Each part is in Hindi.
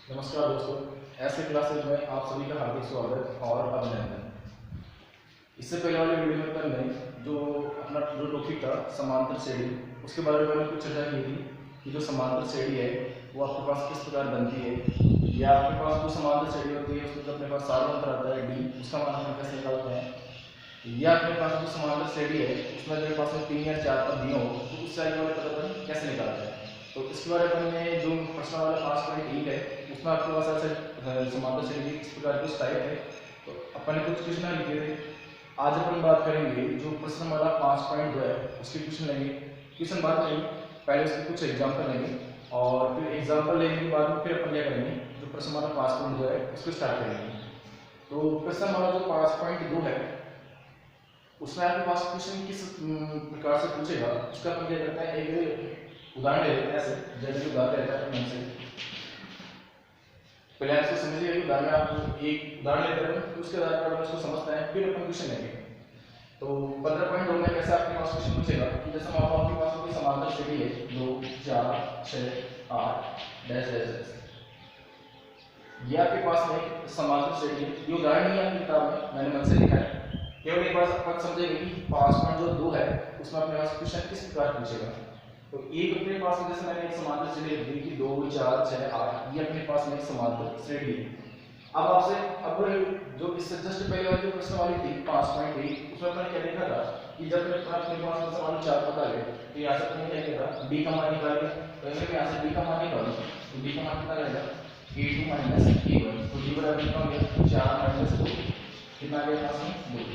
नमस्कार दोस्तों, ऐसे क्लासेज में आप सभी का हार्दिक स्वागत और अभिनंदन। इससे पहले वाले वीडियो में अपन ने जो अपना जो टॉपिक था समांतर श्रेणी, उसके बारे में मैंने कुछ चर्चा की थी कि जो समांतर श्रेणी है वो आपके पास किस प्रकार बनती है, या आपके पास जो समांतर श्रेणी होती है उसमें जो अपने पास साधारण आता है डी, उसका मान हम कैसे निकालते हैं, या अपने पास जो समांतर श्रेणी है उसमें मेरे पास में 3 या 4 पद दिए हो तो उससे आगे वाले पद अपन कैसे निकालते हैं। तो इसके बारे में जो प्रश्न वाला 5.1 है उसमें आपके पास ऐसे समांतर श्रेणी इस प्रकार की टाइप है। तो अपन ने कुछ क्वेश्चन लिखे थे, आज अपन बात करेंगे जो प्रश्न वाला 5.2 है उसके क्वेश्चन लेंगे। क्वेश्चन बात करेंगे, पहले उसके कुछ एग्जाम्पल लेंगे और फिर एग्जाम्पल लेने के बाद फिर अपन क्या करेंगे, जो प्रश्न वाला 5.2 है उसको स्टार्ट करेंगे। तो प्रश्न वाला जो 5.2 है उसमें आपके पास क्वेश्चन किस प्रकार से पूछेगा उसका अपन क्या करते हैं, एक उदाहरण ले लेते हैं। ऐसे जैसे उदाहरण रहता है मन से पहले आप इसको समझिए कि उदाहरण आप एक उदाहरण लेते हैं फिर उसके आधार पर उसको समझते हैं फिर अपन क्वेश्चन लेंगे। तो 15.2 में कैसे आपके पास क्वेश्चन पूछेगा कि जैसे मान लो आपके पास कोई समांतर श्रेणी है 2 4 6 8 डैश डैश डैश, ये आपके पास में एक समांतर श्रेणी है। ये उदाहरण नहीं है आपकी किताब में, मैंने मन से लिखा है। केवल एक बार आप समझेंगे कि 5.2 है उसमें अपने पास क्वेश्चन किस प्रकार पूछेगा। तो एक अपने पास जैसे मैंने एक समांतर श्रेणी लिख दी कि 2 4 6 8, ये अपने पास में एक समांतर श्रेणी है। अब आपसे अब जो इससे जस्ट पहले वाली जो प्रश्न वाली थी 5.1 उसमें मैंने क्या देखा था कि जब अपने पास में सवाल 4 पता है तो यहाँ से अपने क्या किया था, डी का मान निकालिए। तो अगर मैं यहाँ से डी का मान निकालूं तो डी का मान कितना रहेगा, a2 माइनस a1। तो डी बराबर कितना हो गया, 4 माइनस 2, कितना आ गया पास में 2।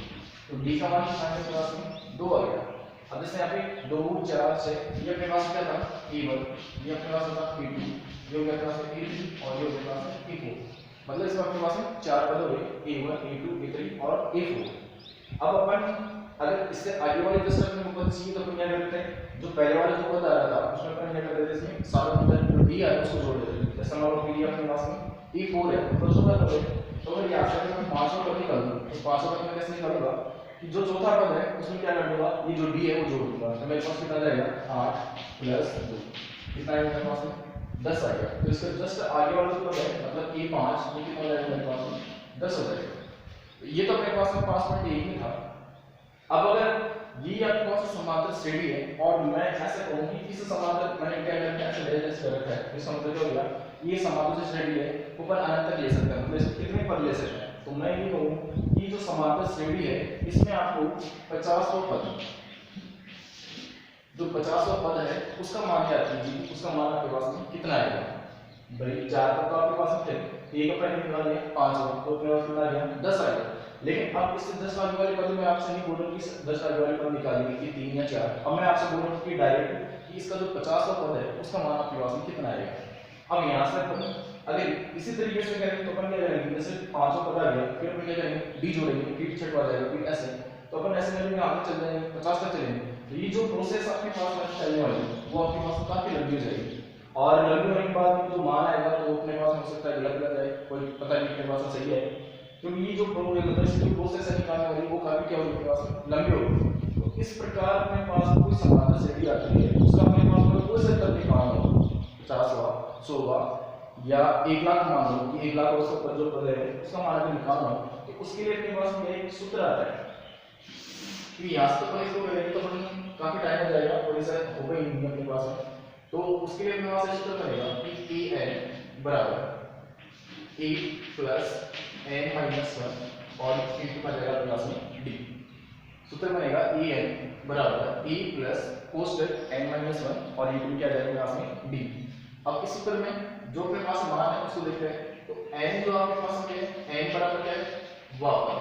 तो डी का मान कितना है पास में 2 आ गया। अब जैसे यहाँ पे 2 4 6, ये अपने पास क्या था a1, ये अपने पास था a2, ये हो गया अपने पास a3 और ये हो गया पास a4। मतलब इसमें अपने पास में 4 पद हो गए a1 a2 a3 और a4। अब अपन अगर इससे आगे वाले जस्ट अपने को पद चाहिए तो अपन क्या करते हैं, जो पहले वाला जो पद आ रहा था उसमें अपन क्या करते थे, इसमें सारा पद जो डी है उसको जोड़ देते थे। जैसे मान लो कि अपने पास में e4 है तो उसको क्या करोगे, तो अगर यहाँ से मैं 500 पद निकाल दूं तो 500 पद में कैसे निकालूंगा कि जो चौथा पद है उसमें क्या कर दूंगा, ये जो डी है वो जोड़ दूंगा। तो मेरे पास कितना जाएगा 8 प्लस 2, कितना आएगा मेरे पास में 10 आ गया। तो इसका जस्ट आगे वाला जो पद है मतलब a5 ये कितना जाएगा मेरे पास में 10 हो जाएगा। ये तो मेरे पास में 5.1 में था। अब अगर ये आपके पास समांतर श्रेणी है और मैं ऐसे कहूं कि इस समांतर मैंने क्या करके ऐसे ले जैसे कर रखा है, इसका मतलब क्या हो गया, ये समांतर श्रेणी है ऊपर अनंत तक ले सकते हैं, मतलब इसको कितने पद ले सकते हैं। तो मैं ये कहूं कि जो समांतर श्रेणी है इसमें आपको 50वां पद, जो 50वां पद है उसका मान क्या कीजिए, उसका मान आपके पास में कितना आएगा। भाई 4 पद तो आपके पास में थे, एक अपन निकाल लिया 5 तो अपने पास कितना आ गया 10 आ गया। लेकिन अब इससे 10 आगे वाले पद में आपसे नहीं बोल रहा कि 10 आगे वाले पद निकालिए कि 3 या 4। अब मैं आपसे बोल रहा हूं कि डायरेक्ट कि इसका जो 50वां पद है उसका मान आपके पास में कितना आएगा। अब यहां से अपन अगर इसी तरीके से करेंगे तो अपन क्या करेंगे, जैसे 500 पद आ गया फिर अपन क्या करेंगे डी जोड़ेंगे फिर छठवा जाएगा फिर ऐसे, तो अपन ऐसे करेंगे आगे चल जाएंगे 50 तक चलेंगे। तो ये जो प्रोसेस आपके पास में चलने वाली है वो आपके पास काफी लंबी हो जाएगी और लंबी होने के बाद जो मान आएगा तो अपने पास हो सकता है गलत जाए, कोई पता नहीं अपने पास सही है, क्योंकि ये जो प्रोसेस है निकालने वाली वो काफी क्या होगी अपने पास लंबी होगी। तो इस प्रकार अपने पास कोई समांतर श्रेणी आती है उसका अपने पास कोई से तक निकालना हो 50वां 100वां या 1 लाख, मान लो कि 1 लाख और 100 जो पद है उसका मान अगर निकालना हो तो उसके लिए अपने पास में एक सूत्र आता है कि यहाँ से तो इसको करेंगे तो काफी टाइम हो जाएगा और इसे होगा ही नहीं अपने पास में। तो उसके लिए अपने पास सूत्र बनेगा कि an बराबर a प्लस n माइनस 1 और इंटू का जाएगा अपने पास में d। सूत्र बनेगा an बराबर a प्लस कोष्टक n माइनस 1 और इंटू क्या जाएगा अपने पास में d। अब इस सूत्र में जो अपने पास मान है उसको देखते हैं। तो n जो आपके पास में है n बराबर क्या है, वापस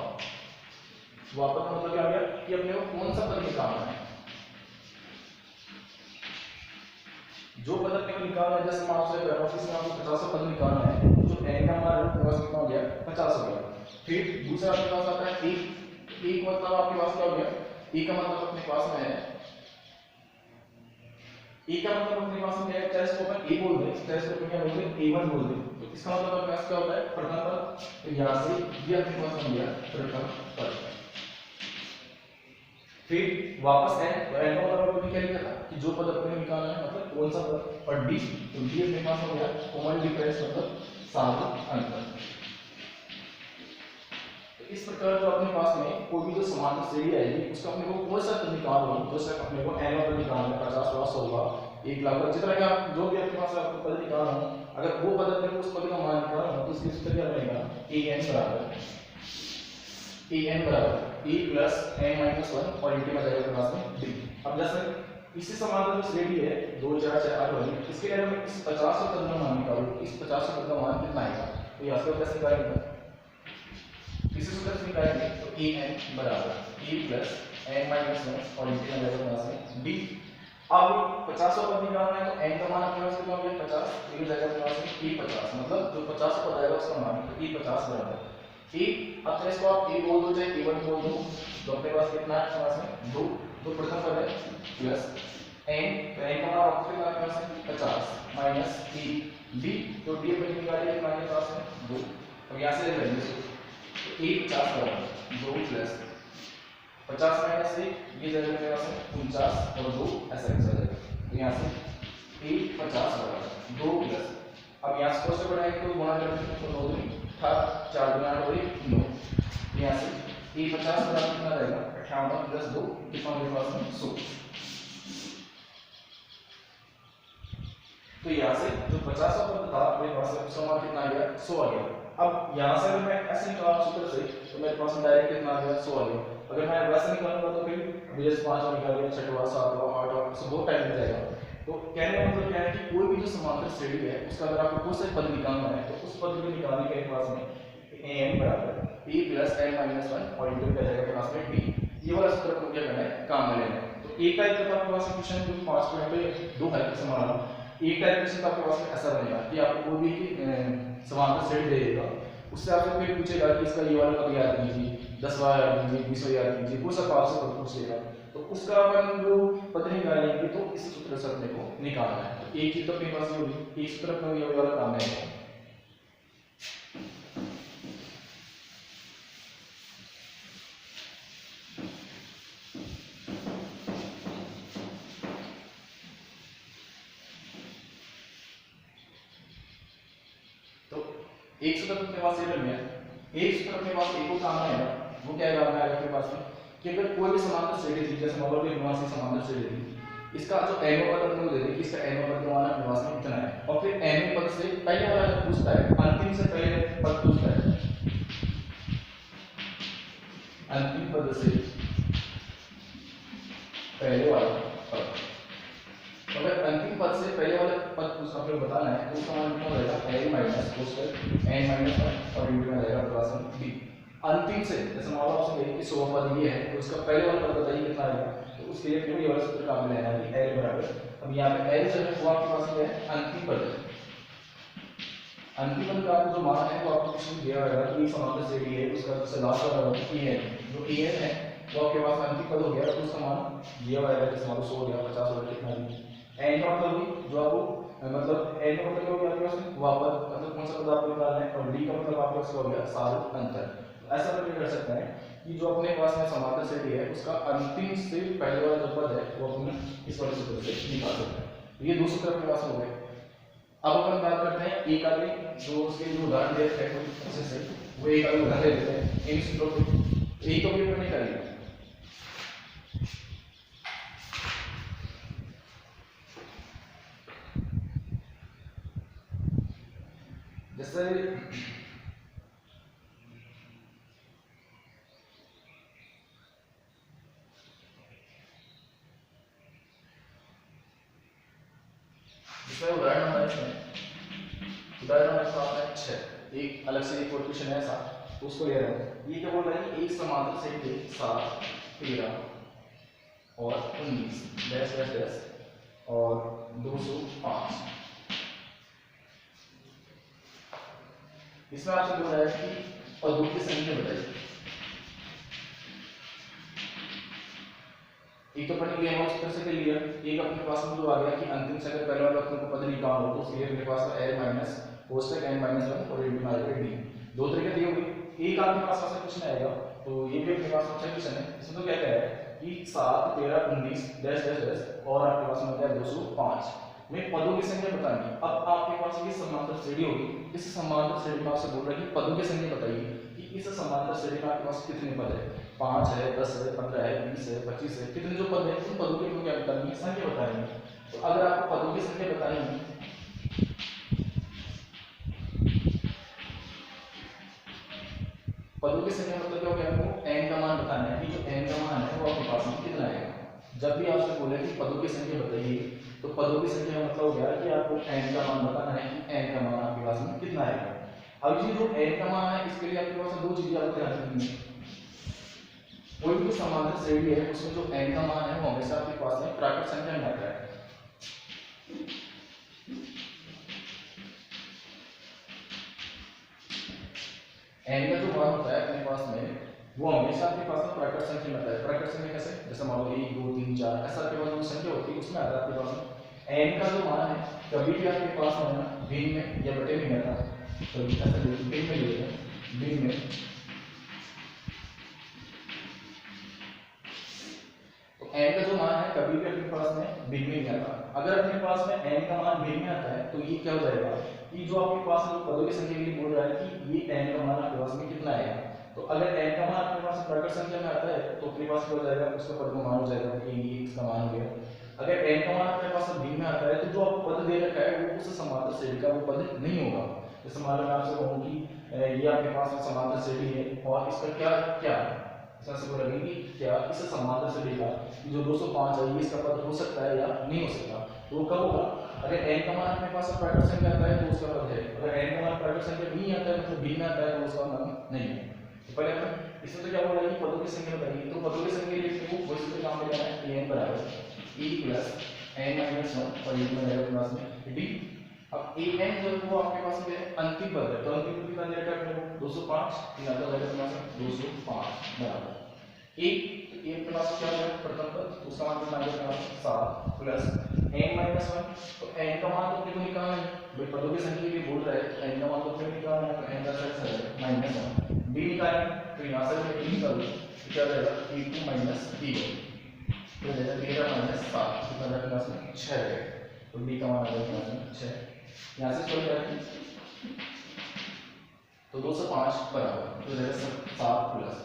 वापस का मतलब क्या हो गया कि अपने को कौन सा पद निकालना है, जो पद अपने को निकालना है। जैसे मैं आपसे कह रहा हूं इसमें आपको 50 पद निकालना है, जो n का मान है वो कितना हो गया 50 हो गया। फिर दूसरा आपके पास आता है एक मतलब आपके पास क्या हो गया, e का मतलब अपने पास में है, e का मतलब अपने पास में है, चाहे इसको अपन a बोल दें चाहे इसको अपन क्या बोल दें a1 बोल दें। तो इसका मतलब अपने पास क्या होता है प्रथम पद, तो यहां से ये अपने पास बन गया प्रथम पद। फिर वापस n, तो n का मतलब अपन क्या लिखा था कि जो पद अपने निकालना है मतलब कौन सा पद, और d, तो d अपने पास हो गया कॉमन डिफरेंस मतलब सामान्य अंतर। तो इस प्रकार जो अपने पास में कोई भी जो समांतर श्रेणी आएगी उसका अपने को कोई सा पद निकालना हो तो सिर्फ अपने को n पद निकालना है, 50 100 होगा 1 लाख का जितना भी आप जो भी आपके पास आपको पद निकालना हो, अगर वो पद अपने को उस पद का मान निकालना हो तो इसके सूत्र क्या बनेगा an बराबर e प्लस n माइनस 1 और इनके में जाएगा अपने पास में d। अब जैसे इसी समांतर जो श्रेणी है 2 4 6 8 वाली, इसके लिए मैं इस 50 पद का मान निकालूं, इस 50 पद का मान कितना आएगा तो यहाँ से कैसे निकालेंगे, इसी सूत्र से निकालेंगे तो an बराबर e प्लस n माइनस 1 और इनके में जाएगा अपने पास में d। अब 50 पद निकालना है तो n का मान अपने पास कितना हो गया 50, ये जाएगा अपने पास में e 50, मतलब जो 50 पद आएगा उसका मान तो e 50 बराबर e। अब इसको आप e बोल दो चाहे e1 बोल दो, तो अपने पास कितना है अपने पास में 2, तो प्रथम पद है प्लस n, तो n का मान आपके पास में 50 माइनस e d, तो d अपने निकालिए कितना के पास में 2। अब यहां से ले लेंगे तो e 50 बराबर 2 प्लस 50 माइनस 1 ये जाएगा मेरे पास में 49 और 2 ऐसा कैसे जाएगा, तो यहां से e 50 बराबर 2 प्लस, अब यहां से से बढ़ाएंगे तो गुणा करेंगे तो 9 दूनी 4 गुना 9, यहां से e 50 बराबर कितना रहेगा 58 प्लस 2 कितना मेरे पास में 100। तो यहां से जो 50 पद था मेरे पास में उसका मान कितना आ गया 100 आ गया। अब यहां से अगर मैं ऐसे निकालूं सूत्र से तो मेरे पास में डायरेक्ट कितना आ गया 100 आ गया। अगर मैं वैसे निकालूंगा तो फिर अभी जैसे 5 और निकाल लिया 6वां 7वां 8वां सब बहुत टाइम लग जाएगा। तो कहने का मतलब क्या है कि कोई भी जो समांतर श्रेणी है उसका अगर आपको कोई सा पद निकालना है तो उस पद को निकालने के पास में an बराबर p प्लस n माइनस 1 और इंटू क्या जाएगा अपने पास में d, ये वाला सूत्र को क्या करना है काम में लेना है। तो एक टाइप का आपके पास क्वेश्चन जो 5 पॉइंट पे 2 है समान, एक टाइप क्वेश्चन आपके पास में ऐसा बनेगा कि आपको कोई भी समांतर श्रेणी दे देगा, उससे आपसे फिर पूछेगा कि इसका ये वाला पद याद कीजिए, 10वां याद कीजिए, 20वां याद कीजिए, वो सब आपसे पूछेगा। तो उसका अपन जो पद निकालेंगे तो इस सूत्र से अपने को निकालना है। तो एक चीज तो अपने पास ये होगी, एक सूत्र अपने ये वाला काम है। एक सूत्र अपने पास ये बन गया, एक सूत्र अपने पास एक और काम आएगा, वो क्या काम आएगा अपने पास में कि अगर कोई भी समांतर श्रेणी थी, जैसे मान लो कि अनुवांशिक समांतर श्रेणी थी, इसका जो nवां पद अपने को दे दे कि इसका nवां पद मान अपने पास में कितना है, और फिर nवें पद से पहले वाला जब पूछता है, अंतिम से पहले पद पूछता है, अंतिम पद से पहले वाला पद, अगर अंतिम पद से पहले वाले पद को आपको बताना है तो उसका मान कितना रहेगा n माइनस कोष्टक n माइनस 1 और इंटू में रहेगा प्लस b। अंतिम से जैसे मान लो आपसे कहे कि 100 पद ये है तो उसका पहले वाला पद बताइए कितना आएगा, तो उसके लिए फिर ये वाला सूत्र काम में लेना है l बराबर, अब यहां पे l से वो आपके पास है अंतिम पद, अंतिम पद का आपको जो मान है वो आपको क्वेश्चन दिया होगा कि समांतर श्रेणी है उसका सबसे लास्ट वाला होगा en, जो en है वो आपके पास अंतिम पद हो गया तो उसका मान दिया हुआ है, जैसे मान लो 100 गया 50 हो गया कितना भी n का मतलब जो आपको मतलब n का मतलब क्या हो गया आपके पास में वापस मतलब कौन सा पद आपको निकालना है, और d का मतलब आपके पास हो गया सार अंतर। ऐसा करके कर सकते हैं कि जो अपने पास में समांतर श्रेणी है उसका अंतिम से पहले वाला जो पद है वो अपने इस वाले सूत्र से निकाल सकते हैं। ये दो सूत्र अपने पास हो गए। अब अपन बात करते हैं एक आगे जो उसके जो उदाहरण दिए थे अच्छे से, वो एक आगे उदाहरण दे देते हैं इन सूत्रों को, एक तो पेपर नहीं करेंगे। जैसे उदाहरण नंबर उदाहरण नंबर 6 एक अलग से एक और क्वेश्चन है ऐसा, तो उसको ले रहा हूँ। ये क्या बोल रहा है कि एक समांतर सेट है 7 13 और 19 डैश डैश डैश और 205। इसमें आपसे बोल रहा है कि और ग्रुप की संख्या बताइए। एक तो पढ़ लिया उस तरह से कर लिया, एक अपने पास में जो आ गया कि अंतिम से अगर पहले वाला अपने को पद निकाल हो तो उसके लिए मेरे पास l माइनस कोष्टक n माइनस 1 और इंटू में आएगा d। दो तरीके दिए हुए, एक आपके पास ऐसा क्वेश्चन आएगा तो ये भी अपने पास अच्छा क्वेश्चन है। इसमें तो क्या कह रहा है कि 7 13 19 डैश डैश डैश और आपके पास में क्या है 205। मैं पदों की संख्या बतानी है। अब आपके पास ये समांतर श्रेणी होगी, इस समांतर श्रेणी में आपसे बोल रहा है कि पदों की संख्या बताइए कि इस समांतर श्रेणी में आपके पास कितने पद है, 5 है, 10 है, 15 है, 20 है, 25 है, कितने जो पद है उन पदों की क्या बतानी है, संख्या बतानी है। तो अगर आपको पदों की संख्या बतानी है, पदों की संख्या मतलब क्या हो गया, आपको n का मान बताना है कि जो n का मान है वो आपके पास में कितना आएगा। जब भी आपसे बोले कि पदों की संख्या बताइए, तो पदों की संख्या का मतलब हो गया कि आपको n का मान बताना है कि n का मान आपके पास में कितना आएगा। अब ये जो n का मान है, इसके लिए आपके पास दो चीजें आपको ध्यान रखनी है। कोई भी समांतर श्रेणी है उसमें जो n का मान है वो हमेशा आपके पास में प्राकृत संख्या में आता है। n का जो मान होता है अपने पास में वो हमेशा आपके पास में प्राकृत संख्या में आता है। प्राकृत संख्या कैसे, जैसे मान लो 1 2 3 4 ऐसा आपके पास जो संख्या होती है उसमें आता है आपके पास में। n का जो मान है कभी भी आपके पास में ना भिन्न में या बटे में आता है, कभी ऐसा भिन्न में लेते हैं, भिन्न में। तो n का जो मान है कभी भी अपने पास में भिन्न में नहीं आता। अगर अपने पास में n का मान भिन्न में आता है तो ये क्या हो जाएगा कि जो आपके पास में पदों की संख्या के लिए बोल रहा है कि ये n का मान आपके पास में कितना आएगा। तो अगर n का मान अपने पास प्राकृत संख्या में आता है तो अपने पास क्या हो जाएगा, उसका पद का मान हो जाएगा कि ये इसका मान हो गया। अगर n का मान अपने पास भिन्न में आता है तो जो आपको पद दे रखा है वो उस समांतर श्रेणी का वो पद नहीं होगा। जैसे मान लो मैं आपसे कहूं कि ये आपके पास में समांतर श्रेणी है और इसका क्या क्या ऐसा बोला कि क्या इस समांतर श्रेणी का जो 205 है ये इसका पद हो सकता है या नहीं हो सकता। तो वो कब होगा, अगर n का मान अपने पास प्राकृत संख्या आता है तो उसका पद है, अगर n का मान प्राकृत संख्या नहीं आता है मतलब भिन्न आता है तो उसका मान नहीं है। तो पहले अपन इसमें तो क्या बोला कि पदों की संख्या बताइए, तो पदों की संख्या लिखने को वही सूत्र काम में लेना है, n बराबर e प्लस n माइनस 1 और ये में रहेगा पास में d। अब an जो है वो आपके पास में अंतिम पद है, तो अंतिम पद कितना दे रखा है अपने को 205, यहाँ तो रहेगा अपने पास 205 बराबर एक। तो एक के पास क्या होगा प्रथम पद, उसका मान कितना आएगा 7 प्लस n माइनस 1। तो n का मान तो अपने को निकालना है भाई, पदों की संख्या के लिए बोल रहा है तो n का मान तो अपने को निकालना है, तो n का साइड है माइनस 1 d निकालेंगे तो यहाँ से मैं d निकालूं तो क्या रहेगा e2 माइनस d तो रहेगा 13 माइनस 7 कितना रहेगा पास में 6 रहेगा। तो d का मान आ जाएगा पास में 6, यहाँ से सॉल्व करेंगे तो 205 बराबर तो रहेगा 7 प्लस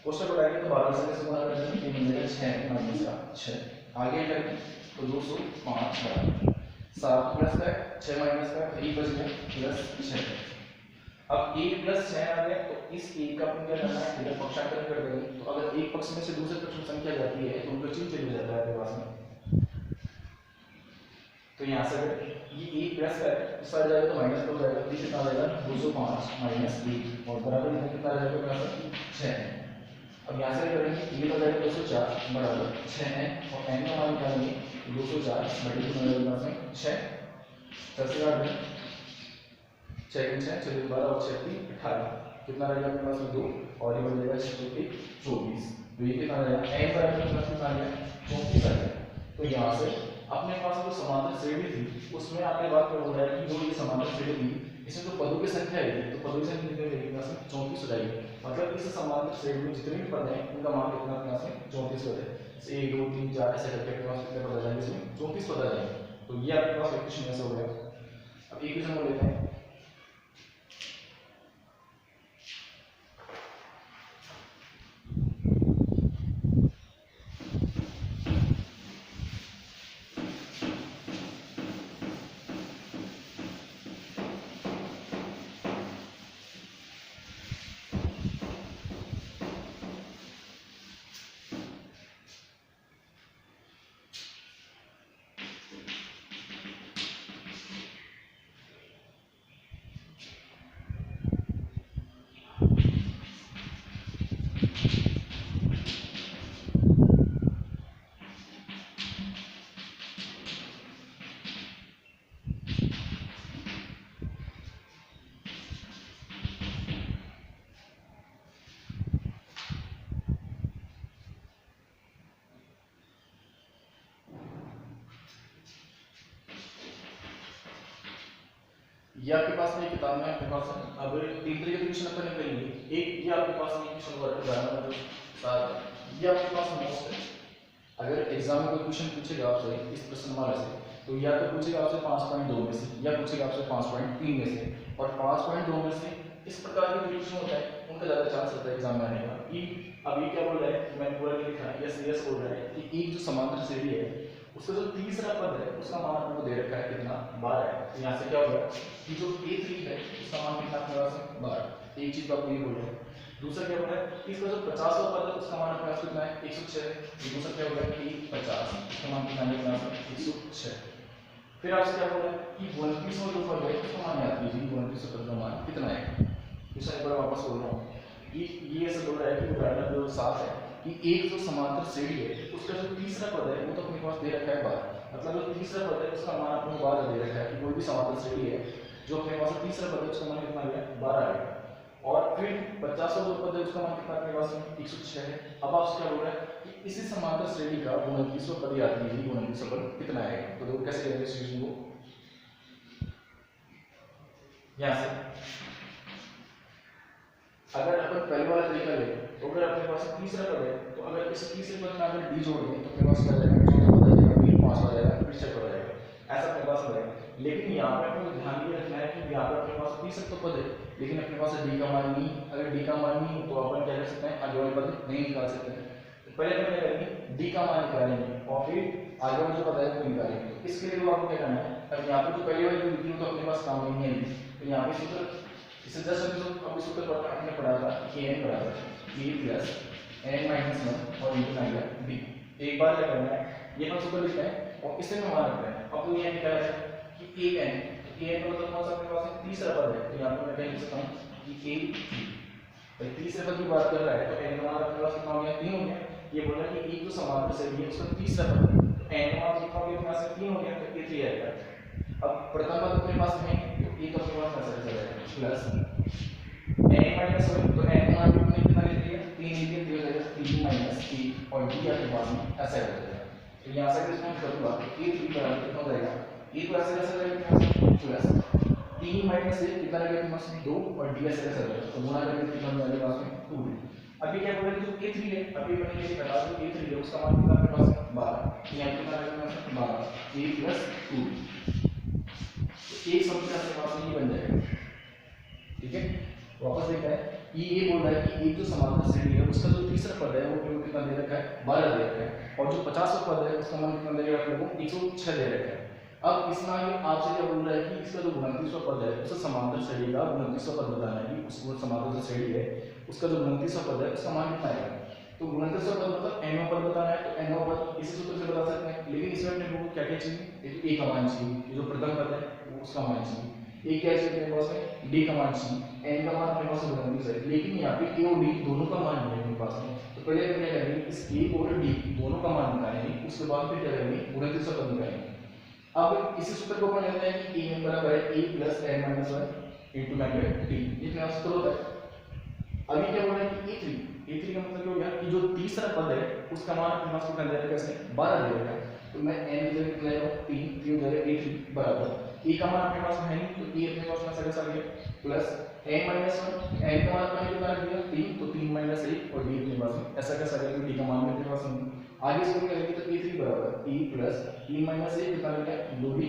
क्वेश्चन बढ़ाएंगे तो 12 से कैसे गुणा करेंगे, 3 मिलेगा 6 माइनस का 6 आगे करेंगे तो 205 बराबर 7 प्लस का 6 माइनस का 1 बच गया प्लस 6। अब 1 प्लस 6 आ गया तो इस 1 का अपन क्या करना है, इधर पक्षांतरण कर देंगे। तो अगर एक पक्ष में से दूसरे पक्ष में संख्या जाती है तो उनका चिन्ह चले जाता है आपके पास में। तो यहाँ से अगर ये 1 प्लस का है इस साइड जाएगा तो माइनस हो जाएगा, तो कितना आ जाएगा 205 माइनस 1 और बराबर इधर कितना आ जाएगा अपने पास 6 है। अब यहाँ से करेंगे ये तो जाएगा 204 बराबर 6 है और n का मान निकालेंगे 204 बटे कितना आ जाएगा अपने 6 10 से काट दें 6 के 6 चलिए 12 और 6 3 18 कितना रहेगा अपने पास में 2 और ये बन जाएगा 6 के 24। तो ये कितना रहेगा n बराबर कितना आ गया 34 आ गया। तो यहाँ से अपने पास जो समांतर श्रेणी थी उसमें आपने बात कर बोल रहा है कि जो ये समांतर श्रेणी थी इसमें जो पदों की संख्या है तो पदों की संख्या कितनी रहेगी पास में 34 हो जाएगी। मतलब इस समांतर श्रेणी में जितने भी पद हैं उनका मान कितना अपने पास में 34 पद है। 1 2 3 4 ऐसे करके अपने पास कितने पद आ जाएंगे, इसमें 34 पद आ जाएंगे। तो ये आपके पास इक्वेशन ऐसा हो गया। अब इक्वेशन को लेते हैं ये आपके पास में किताब में आपके पास है। अब 3 तरीके के क्वेश्चन अपन निकालेंगे। एक ये आपके पास में क्वेश्चन वर्क उदाहरण जो साथ ये आपके पास मोस्ट है। अगर एग्जाम में कोई क्वेश्चन पूछेगा आपसे इस प्रश्नमाला से, तो या तो पूछेगा आपसे 5.2 में से, या पूछेगा आपसे 5.3 में से, और 5.2 में से इस प्रकार के जो क्वेश्चन होता है उनका ज़्यादा चांस रहता है एग्जाम में आने का। कि अब ये क्या बोल रहा है, मैंने पूरा लिखा है, यस बोल रहा है कि एक जो समांतर श्रेणी है उसका जो तीसरा पद है उसका मान अपने को दे रखा है कितना, 12 है। तो यहाँ से क्या होगा कि जो A3 है उसका मान कितना अपने पास है, 12। एक चीज तो आपको ये बोल रहे हैं। दूसरा क्या बोल रहा है कि इसका जो 50वां पद है उसका मान अपने पास कितना है, 106 है। दूसरा क्या बोल रहा है कि 50 उसका मान कितना है अपने पास, 106। फिर आपसे क्या बोल रहा है कि 29वां जो पद है उसका मान याद कीजिए, 29वां पद का मान कितना है। क्वेश्चन एक बार वापस बोल रहा हूँ कि ये ऐसा बोल रहा है कि उदाहरण जो 7 है कि एक जो समांतर श्रेणी है उसका जो तीसरा पद है वो तो अपने पास दे रखा है 12। मतलब जो तीसरा पद है उसका मान अपने को 12 दे रखा है कि कोई भी समांतर श्रेणी है जो अपने पास तीसरा पद है उसका मान कितना है, 12 है। और फिर 50वां जो पद है उसका मान कितना अपने पास 106 है। अब आपसे क्या बोल रहा है कि इसी समांतर श्रेणी का 29वां पद याद कीजिए, 29वां पद कितना है। तो देखो कैसे करेंगे इस चीज को, यहाँ से अगर अपन पहले वाला तरीका ले तो अगर अपने पास तीसरा पद है तो अगर इस तीसरे पद में अगर डी जोड़ दें तो अपने पास क्या जाएगा, चौथा पद आ जाएगा, फिर पांचवा आ जाएगा, फिर छठा आ जाएगा, ऐसा अपने पास हो जाएगा। लेकिन यहाँ पर आपको ध्यान ये रखना है कि यहाँ पर अपने पास तीसरा तो पद है लेकिन अपने पास डी का मान नहीं। अगर डी का मान नहीं तो अपन क्या कर सकते हैं, आगे वाले पद नहीं निकाल सकते हैं। तो पहले अपन क्या करेंगे, डी का मान निकालेंगे और फिर आगे वाला जो पद है वो निकालेंगे। तो इसके लिए आपको क्या करना है, अब यहाँ पर जो पहले वाली जो लिखी तो अपने पास काम नहीं है। तो यहाँ पे सूत्र इसे जस्ट हम इस सूत्र पर आपने पढ़ा था कि n बराबर a प्लस n माइनस 1 और इनटू नाइला b। एक बार क्या करना है, ये हम सूत्र लिखते हैं और इसे में मान रखते हैं। अब तो ये निकाला है कि an का मतलब कौन सा अपने पास तीसरा पद है। तो यहाँ पे मैं कह सकता हूँ कि a भाई तीसरे पद की बात कर रहा है तो n का मान अपने पास कितना हो गया, 3 हो गया। ये बोल रहा है कि एक जो समांतर श्रेणी है उसका तीसरा पद है तो n का मान कितना हो गया, अपने पास 3 हो गया तो a3 आएगा। अब प्रथम पद अपने पास है तो a तो अपने पास कैसे चला जाएगा प्लस n माइनस 1 तो n का मान हमने कितना ले लिया, 3 ले लिया, 3 हो जाएगा 3 माइनस 3 और d आपके पास में ऐसा हो जाएगा। तो यहाँ से इसमें करूँगा a3 बराबर कितना हो जाएगा, a तो ऐसे कैसे जाएगा प्लस 3 माइनस 1 कितना लगेगा अपने पास में 2 और d ऐसे कैसे जाएगा तो गुणा करके कितना हो जाएगा पास में 2। अभी क्या बोल रहे हैं जो a3 है अभी मैंने ये बता दूं a3 है उसका मान कितना अपने पास 12 यहाँ कितना लगेगा 12 a प्लस 2 एक समीकरण आपके पास में ये बन जाएगा। ठीक है, वापस देखते हैं ये बोल रहा है कि एक जो समांतर श्रेणी है उसका जो तीसरा पद है वो कितना दे रखा है, 12 दे रखा है और जो 50वां पद है उसका मान कितना देगा अपने को 106 दे रखा है। अब इसमें आगे आपसे क्या बोल रहा है कि इसका जो 29वां पद है उसका समांतर श्रेणी का 29वां पद बताना है कि उसको समांतर जो श्रेणी है उसका जो 29वां पद है उसका मान कितना आएगा। तो 29वां पद मतलब nवां पद बताना है तो nवां पद इसी सूत्र से बता सकते हैं। लेकिन इसमें अपने को क्या क्या चाहिए, a का मान चाहिए, जो प्रथम पद है उसका मान चाहिए, एक क्या चाहिए अपने पास में डी का मान चाहिए, n का मान अपने पास में 29 है। लेकिन यहाँ पे a और d दोनों का मान नहीं है अपने पास में। तो पहले हम क्या करेंगे, इस a और d दोनों का मान निकालेंगे, उसके बाद फिर क्या करेंगे 29वां पद निकालेंगे। अब इसी सूत्र को अपन लेते हैं कि a बराबर है a plus n minus 1 into magnitude d, ये अपना सूत्र होता है। अभी क्या बोल रहा है कि a3 का मतलब क्या हो गया कि जो तीसरा पद है उसका मान अपने पास कितना दे रखा है, कैसे 12 दे रखा है। तो मैं n की जगह कितना ले रहा हूं 3 हो जाएगा a3 बराबर a का मान अपने पास है नहीं तो a अपने पास में कैसे आ गया प्लस n माइनस 1 n का मान अपने कितना रख दिया 3 तो 3 माइनस 1 और d अपने पास में ऐसा कैसे आ गया, d का मान अपने पास में आगे इसको क्या करेंगे तो a3 बराबर a प्लस 3 माइनस 1 कितना आ गया 2d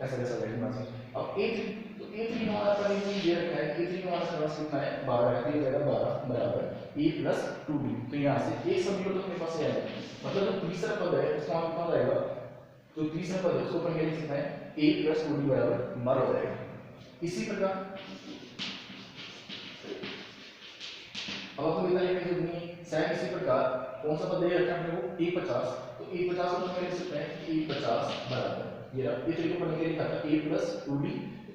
ऐसा कैसे आ गया पास में। अब a3 तो a3 का मान अपने को ये रखा है, a3 का मान अपने पास कितना है 12 है, ये जाएगा 12 बराबर a प्लस 2d। तो यहां से एक समीकरण तो अपने पास ये आएगा, मतलब जो तीसरा पद है उसका मान कितना जाएगा, तो तीसरा पद है उसको अपन क्या लिख सकते हैं a प्लस 2d बराबर 12 हो जाएगा। इसी प्रकार अब आपको कितना लिखना जरूरी है, सेम इसी प्रकार कौन सा पद दे रखा है हमने को a50, तो a50 को हम लिख सकते हैं a50 बराबर ये रहा, ये तरीके पढ़ने के लिए लिखा था a प्लस 2d,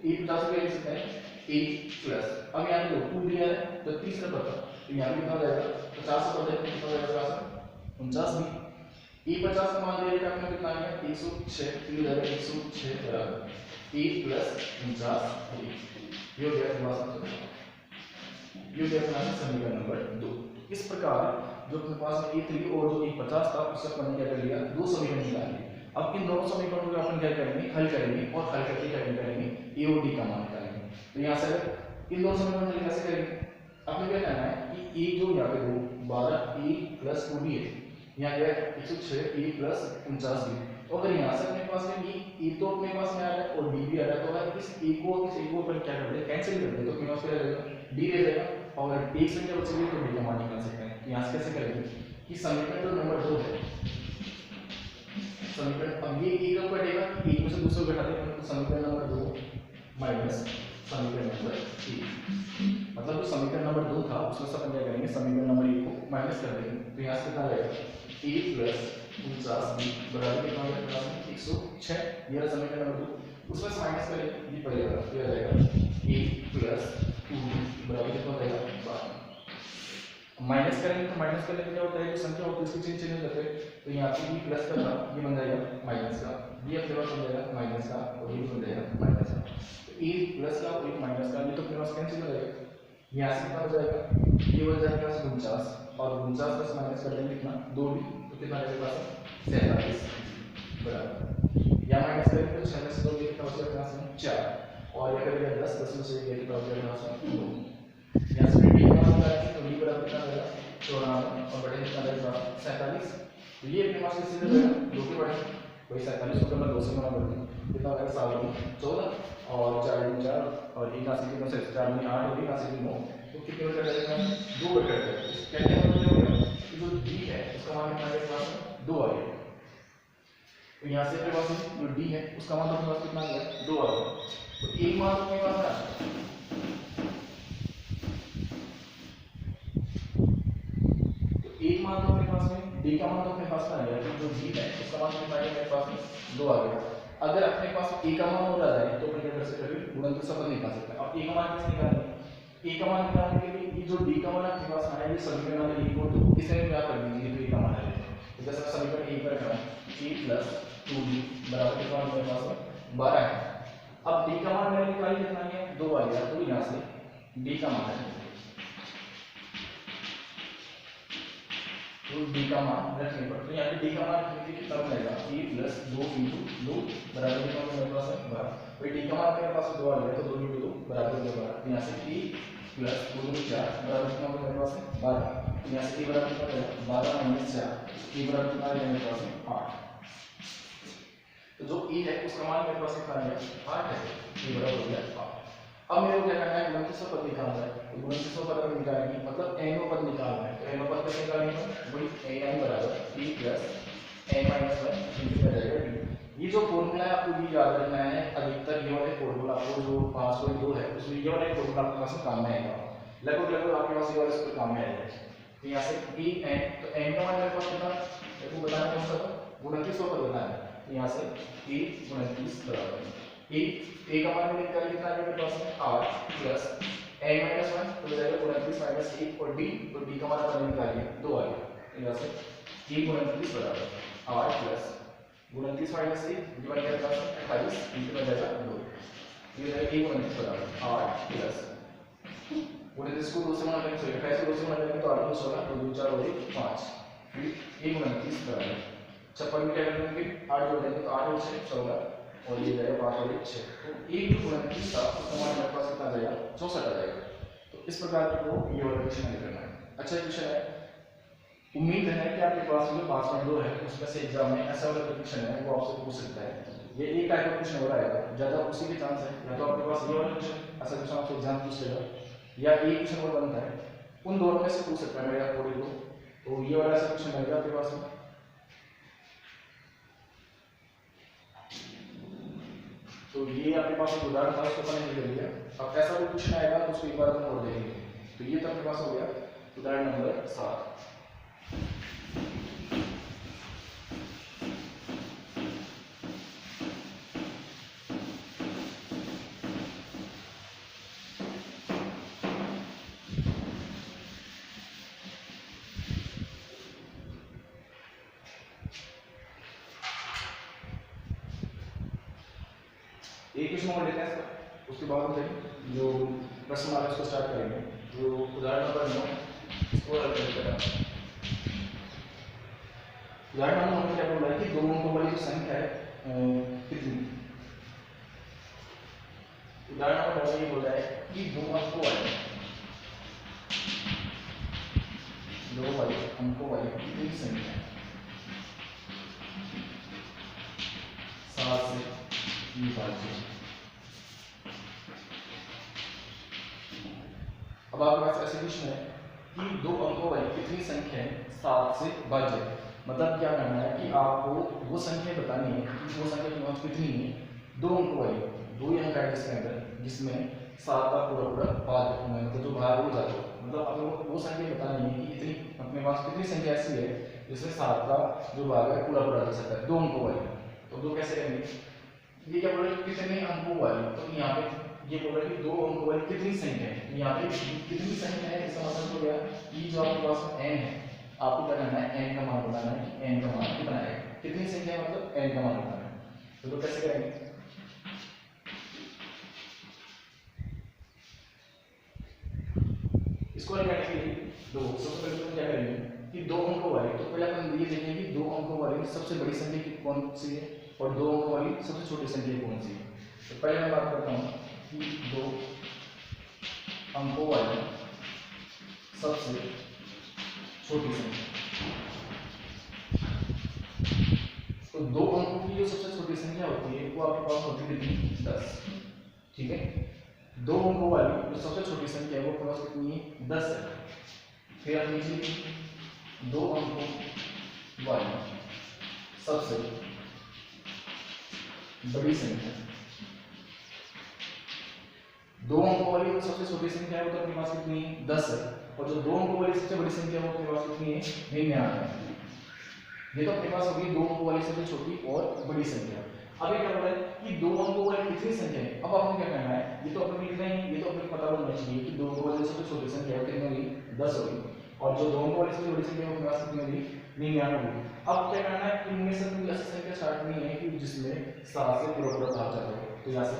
a50 को लिख सकते हैं a प्लस, अब यहां पे 2 दिया है तो तीसरा पद तो यहां पे कितना हो जाएगा 50 पद है कितना हो जाएगा 49 भी a50 का मान दे रखा है हमने कितना आया 106 तो ये जाएगा 106 बराबर a प्लस 49 ये हो गया हमारा आंसर, ये हो गया हमारा समीकरण नंबर 2। इस प्रकार जो अपने पास a3 और जो a50 था उससे अपन क्या कर लिया, दो समीकरण निकाल लिए। अब इन दोनों समीकरणों को अपन क्या करेंगे हल करेंगे और हल करके क्या करेंगे a और d का मान निकालेंगे। तो यहाँ से इन दोनों समीकरणों को कैसे करेंगे, अपने क्या करना है कि a जो यहाँ पे 12 a प्लस 2d है यहाँ गया 106 ए प्लस 49 बी। तो अगर यहाँ से अपने पास में ए तो अपने पास में आ रहा है और बी भी आ रहा है, तो अगर इस ए को अपन क्या कर दे, कैंसिल कर दे, तो अपने पास क्या रहेगा, डी रह जाएगा। और एक संख्या बचेगी तो डी का मान निकाल सकते हैं। तो यहाँ से कैसे करेंगे कि समीकरण जो नंबर 2 है, समीकरण, अब ये एक कब कटेगा, एक में से दूसरे को घटा देंगे, तो समीकरण नंबर 2 माइनस समीकरण नंबर 1, मतलब जो समीकरण नंबर 2 था उसमें से अपन क्या करेंगे, समीकरण नंबर 1 को माइनस कर देंगे। तो यहाँ से कितना रहेगा, a प्लस 49b बराबर कितना हो जाएगा, 106, ये रहा समीकरण नंबर 2। उसमें से माइनस करेंगे, ये पड़ेगा, ये रहेगा a प्लस 2b बराबर कितना हो जाएगा, 12। माइनस करेंगे तो माइनस करने में क्या होता है, जो संख्या होती है उसके चिन्ह चेंज हो जाते हैं। तो यहाँ पे b प्लस का था, ये बन जाएगा माइनस का, b अपने पास बन जाएगा माइनस का, और ये बन जाएगा माइनस का। तो a प्लस का और माइनस का, ये तो अपने पास कैंसिल हो जाएगा। यहाँ से कितना हो जाएगा, ये बन जाएगा 49, और 49 प्लस माइनस कर देंगे कितना, 2b, तो कितना रहेगा पास 47 बराबर, या माइनस करेंगे तो 6 से 2 कितना हो जाएगा, 4, और ये करेंगे 10 में से ये कितना हो जाएगा, 2। यहाँ से डी का मान निकालेंगे तो डी बराबर कितना रहेगा, 94, और बड़े कितना रहेगा, 47। तो ये अपने पास किससे रहेगा, 2 के बड़े, वही 47 को मैं 2 से गुणा कर दूँ, कितना होगा 7 में 14, और 4 में 4, और 1 का कितना से 4 में 8, और 1 का 9, तो कितने बटे रहेगा, 2 बटे रहेगा। कहने का मतलब ये होगा कि जो डी है उसका मान कितना है, पास 2 आ गया। तो यहाँ से अपने पास जो डी है उसका मान अपने पास कितना आ गया, 2 आ गया। तो एक मान अपने पास है, एक मान तो अपने पास में, डी का मान तो अपने पास में आ गया, जो डी है उसका मान कितना आ गया, मेरे पास में 2 आ गया। अगर अपने पास ए का मान और आ जाए तो अपन क्या कर सकते हैं, गुणन से अपन निकाल सकते हैं। अब ए का मान कैसे निकालेंगे, ए का मान निकालने के लिए ये जो डी का मान अपने पास में है, ये समीकरण नंबर 1 को तो इसे क्या कर दीजिए, तो ए का मान है, तो जैसे समीकरण 1 पर है a प्लस 2b बराबर कितना मेरे पास 12 है। अब डी का मान मैंने निकाल कितना है, 2 आ गया, तो यहाँ से डी का मान है, तो डी का मान रखने पर, तो यहाँ पे डी का मान रखने के लिए कितना बनेगा, a प्लस 2 इंटू 2 बराबर कितना मेरे पास है 12। भाई डी का मान मेरे पास 2 आ गया, तो 2 इंटू 2 बराबर 12, तो यहाँ से a प्लस 2 इंटू 4 बराबर कितना मेरे पास है 12। तो यहाँ से a बराबर कितना रहेगा, 12 माइनस 4, a बराबर कितना रहेगा मेरे पास है 8। तो जो a है उसका मान मेरे पास कितना है, 8 है, a बराबर हो गया 8। अब मेरे को क्या करना है, गुणनफल पद निकालना है। तो गुणनफल पद अगर निकालेंगे मतलब n पद निकालना है, तो n पद कैसे निकालेंगे, वही n बराबर p plus n minus 1 into कर जाएगा d। ये जो फॉर्मूला है आपको ये याद रखना है, अधिकतर ये वाले फॉर्मूला आपको जो 5.2 है उसमें ये वाले फॉर्मूला आपके पास काम में आएगा, लगभग आपके पास ये वाला इसको काम में आएगा। तो यहाँ से p n, तो n का मान मेरे पास कितना, मेरे को बताना कौन सा था, 29 पद बताना है। तो यहाँ से a 29 बराबर a का मान निकाल कितना है मेरे पास में 8 प्लस n माइनस 1 तो हो जाएगा 29 माइनस 1, और d, तो d का मान अपन निकालिए 2 आ गया। तो यहाँ से a 29 बराबर 8 प्लस 29 माइनस 1 ये बन गया 28 इनटू बन जाएगा 2, ये है a 29 बराबर 8 प्लस 29 को 2 से गुणा करेंगे, 28 को 2 से गुणा करेंगे तो 8 2 16, तो 2 4 हो गए 5, फिर a 29 बराबर 56 में क्या करेंगे 8 जोड़ देंगे तो 8 और 6 14, और ये जाएगा 5 और 6, तो 1 जो 29 था उसका मान मेरे पास कितना आ जाएगा 64 आ जाएगा। तो इस प्रकार की वो ये वाला क्वेश्चन हल करना है। अच्छा क्वेश्चन है, उम्मीद है कि आपके पास जो 5.2 है उसमें से एग्जाम में ऐसा वाला क्वेश्चन है वो आपसे पूछ सकता है। ये एक टाइप का क्वेश्चन हो रहा है, ज्यादा उसी के चांस है, या तो आपके पास ये वाला क्वेश्चन ऐसा क्वेश्चन आपसे एग्जाम पूछ लेगा, या एक क्वेश्चन और बनता है, उन दोनों में से पूछ सकता है मेरा कोई को। तो ये वाला ऐसा क्वेश्चन रहेगा आपके पास में। तो ये आपके पास एक उदाहरण था, उसको मैंने ले लिया। अब ऐसा कोई क्वेश्चन आएगा तो उसको एक बार और देखेंगे। तो ये तो आपके पास हो गया उदाहरण नंबर 7। एक क्वेश्चन और लेते हैं, उसके बाद हम जो प्रश्न वाले उसको स्टार्ट करेंगे। जो उदाहरण नंबर 9 इसको हल करते हैं। उदाहरण नंबर 9 क्या बोल रहा है कि दो अंकों वाली जो संख्या है कितनी। उदाहरण नंबर 9 ये बोल रहा है कि दो अंकों वाली कितनी संख्या है। विभाज्य। अब आपके पास ऐसे क्वेश्चन है कि दो अंकों वाली कितनी संख्या है 7 से भाज्य। मतलब क्या करना है कि आपको वो संख्या बतानी है कि वो संख्या के पास कितनी है, दो अंकों वाली, दो ही अंक है जिसके अंदर, जिसमें 7 का पूरा पूरा भाज्य होना है, मतलब जो भाग हो जाता है। मतलब आपको वो संख्या बतानी है कि इतनी अपने पास कितनी संख्या ऐसी है जिसमें 7 का जो भाग है पूरा पूरा जा सकता है, दो अंकों वाली। तो दो कैसे करेंगे, ये क्या बोल रहे हैं कितने अंकों वाली, तो यहाँ पे ये बोल रहा है कि दो अंकों वाली कितनी संख्या है, यहाँ पे कितनी संख्या है इसका मतलब हो गया कि जो आपके पास n है, आपको क्या करना है n का मान बताना है कि n का मान कितना है, कितनी संख्या है मतलब n का मान बताना है। तो कैसे करेंगे, इसको करने के लिए दो सबसे पहले तो क्या करेंगे कि दो अंकों वाली, तो पहले अपन ये देखेंगे कि दो अंकों वाली सबसे बड़ी संख्या कौन सी है और दो अंकों वाली सबसे छोटी संख्या कौन सी है। तो पहले मैं बात करता हूँ कि दो अंकों वाली सबसे छोटी संख्या, तो दो अंकों की जो सबसे छोटी संख्या होती है वो आपके पास होती है कितनी, 10। ठीक है, दो अंकों वाली जो सबसे छोटी संख्या है वो आपके पास कितनी है, 10 है। फिर आप लीजिए दो अंकों वाली सबसे बड़ी संख्या, दो अंकों वाली जो सबसे छोटी संख्या है वो तो अपने पास कितनी है, 10 है। और जो दो अंकों वाली सबसे बड़ी संख्या वो अपने पास कितनी है, 99। ये तो अपने पास होगी दो अंकों वाली सबसे छोटी और बड़ी संख्या। अब ये क्या बोल रहा है कि दो अंकों वाली कितनी संख्या है, अब आपको क्या करना है, ये तो अपने लिखना ही, ये तो अपने पता होना चाहिए कि दो अंकों वाली सबसे छोटी संख्या कितनी होगी, 10 होगी, और जो दो अंकों वाली सबसे बड़ी संख्या अपने पास कितनी होगी, 99 होगी। अब क्या करना है, इनमें से कोई ऐसी संख्या छांटनी है कि जिसमें 7 से पूरा पूरा भाग जाता है। तो यहाँ से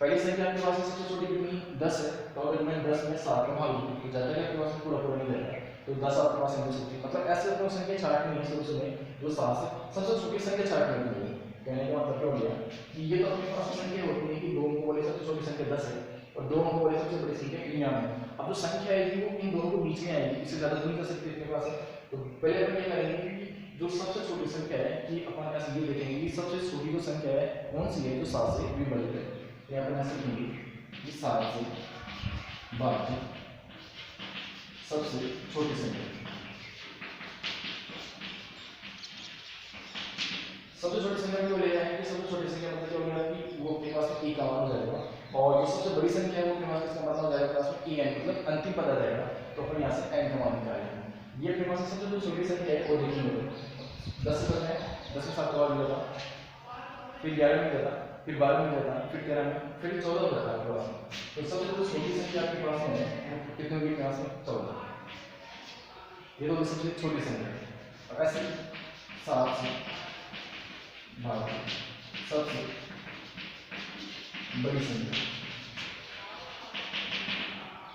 पहली संख्या आपके पास सबसे छोटी कितनी, 10 है, तो अगर मैं 10 में 7 का भाग दूं तो जाता है आपके पास पूरा पूरा नहीं जाएगा, तो 10 आपके पास नहीं सकती। मतलब ऐसे अपनी संख्या छांटनी है उसमें जो 7 से सबसे छोटी संख्या छांटनी है। कहने का मतलब क्या हो गया कि ये तो अपने पास संख्या होती है कि दो अंकों वाली सबसे छोटी संख्या 10 है और दो अंकों वाली सबसे बड़ी संख्या 99। अब जो संख्या आएगी वो इन दोनों के बीच में आएगी, इससे ज्यादा नहीं कर सकते अपने पास। तो पहले अपन ये करेंगे कि जो सबसे छोटी संख्या है कि अपन ऐसे ये देखेंगे कि सबसे छोटी जो संख्या है कौन सी है, जो 7 से विभाजित है। यहाँ पर ऐसे लिखेंगे कि 7 से भाज्य सबसे छोटी संख्या, सबसे छोटी संख्या को ले जाएंगे, सबसे छोटी संख्या मतलब क्या होगा कि वो अपने पास e का मान हो जाएगा, और जो सबसे बड़ी संख्या है वो अपने पास इसका मान हो जाएगा उसमें en, मतलब अंतिम पद आ जाएगा। तो अपन यहाँ से n का मान निकालेंगे। ये अपने पास सबसे जो छोटी संख्या है वो देखेंगे 10 से करना है, 10 में 7 का भाग मिलेगा, फिर 11 में जाता, फिर 12 में जाता, फिर 13 में, फिर 14 हो जाता है आपके पास। तो सबसे जो छोटी संख्या आपके पास है वो कितनी होगी, यहाँ से 14। ये तो सबसे छोटी संख्या है। और ऐसे 7 से भाज्य सबसे बड़ी संख्या,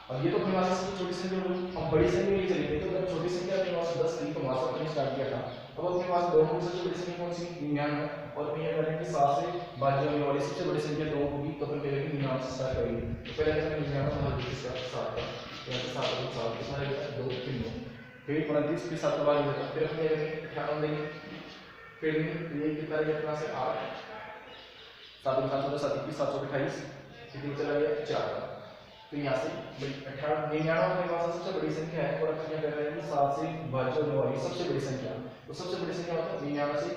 और ये तो अपने पास सबसे छोटी संख्या होगी। अब बड़ी संख्या में चलेंगे तो अगर छोटी संख्या अपने पास 10 थी तो वहां से अपने स्टार्ट किया था, अब अपने पास दोनों में सबसे बड़ी संख्या कौन सी, 99, और अपन ये करेंगे 7 से भाज्य होने वाली सबसे बड़ी संख्या 2 होगी, तो अपन पहले 99 से स्टार्ट करेंगे। तो पहले अपन 99 का भाग इसका 7 का, तो ऐसे 7 और 7 कितना रहेगा, 2 3 9, फिर 29 फिर 7 का भाग देगा, फिर अपन ये करेंगे 58 देंगे, फिर ये कितना रहेगा अपना से 8, 7 और 7 होगा 7 की 728, फिर चला गया 4। तो यहाँ से 99 के पास सबसे बड़ी संख्या है, और अपन क्या कर रहे हैं कि 7 से भाज्य होने वाली सबसे बड़ी संख्या, तो सबसे बड़ी संख्या मतलब 99 से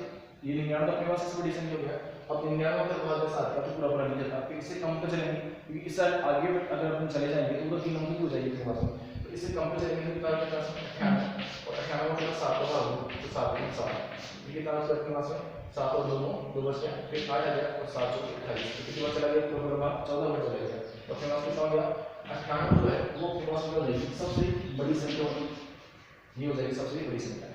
ये 99 अपने पास सबसे बड़ी संख्या हो गया। अब 99 का भाग 7 का तो पूरा पूरा नहीं जाता, फिर इससे कम पे चलेंगे क्योंकि इस साल आगे अगर अपन चले जाएंगे तो 3 अंक की हो जाएगी अपने पास, तो इससे कम पे चलेंगे तो क्या होगा 98, और 98 में 7 का भाग दो तो 7 में 7, ये कितना होगा अपने पास 7 और 2 2 बच गया, फिर 8 आ गया और 7 और 28, तो कितनी बार चला गया पूरा भाग 14 बार चला गया। तो अपने पास कितना हो गया 98 जो है वो अपने पास हो जाएगी सबसे बड़ी संख्या होगी, ये हो जाएगी सबसे बड़ी संख्या।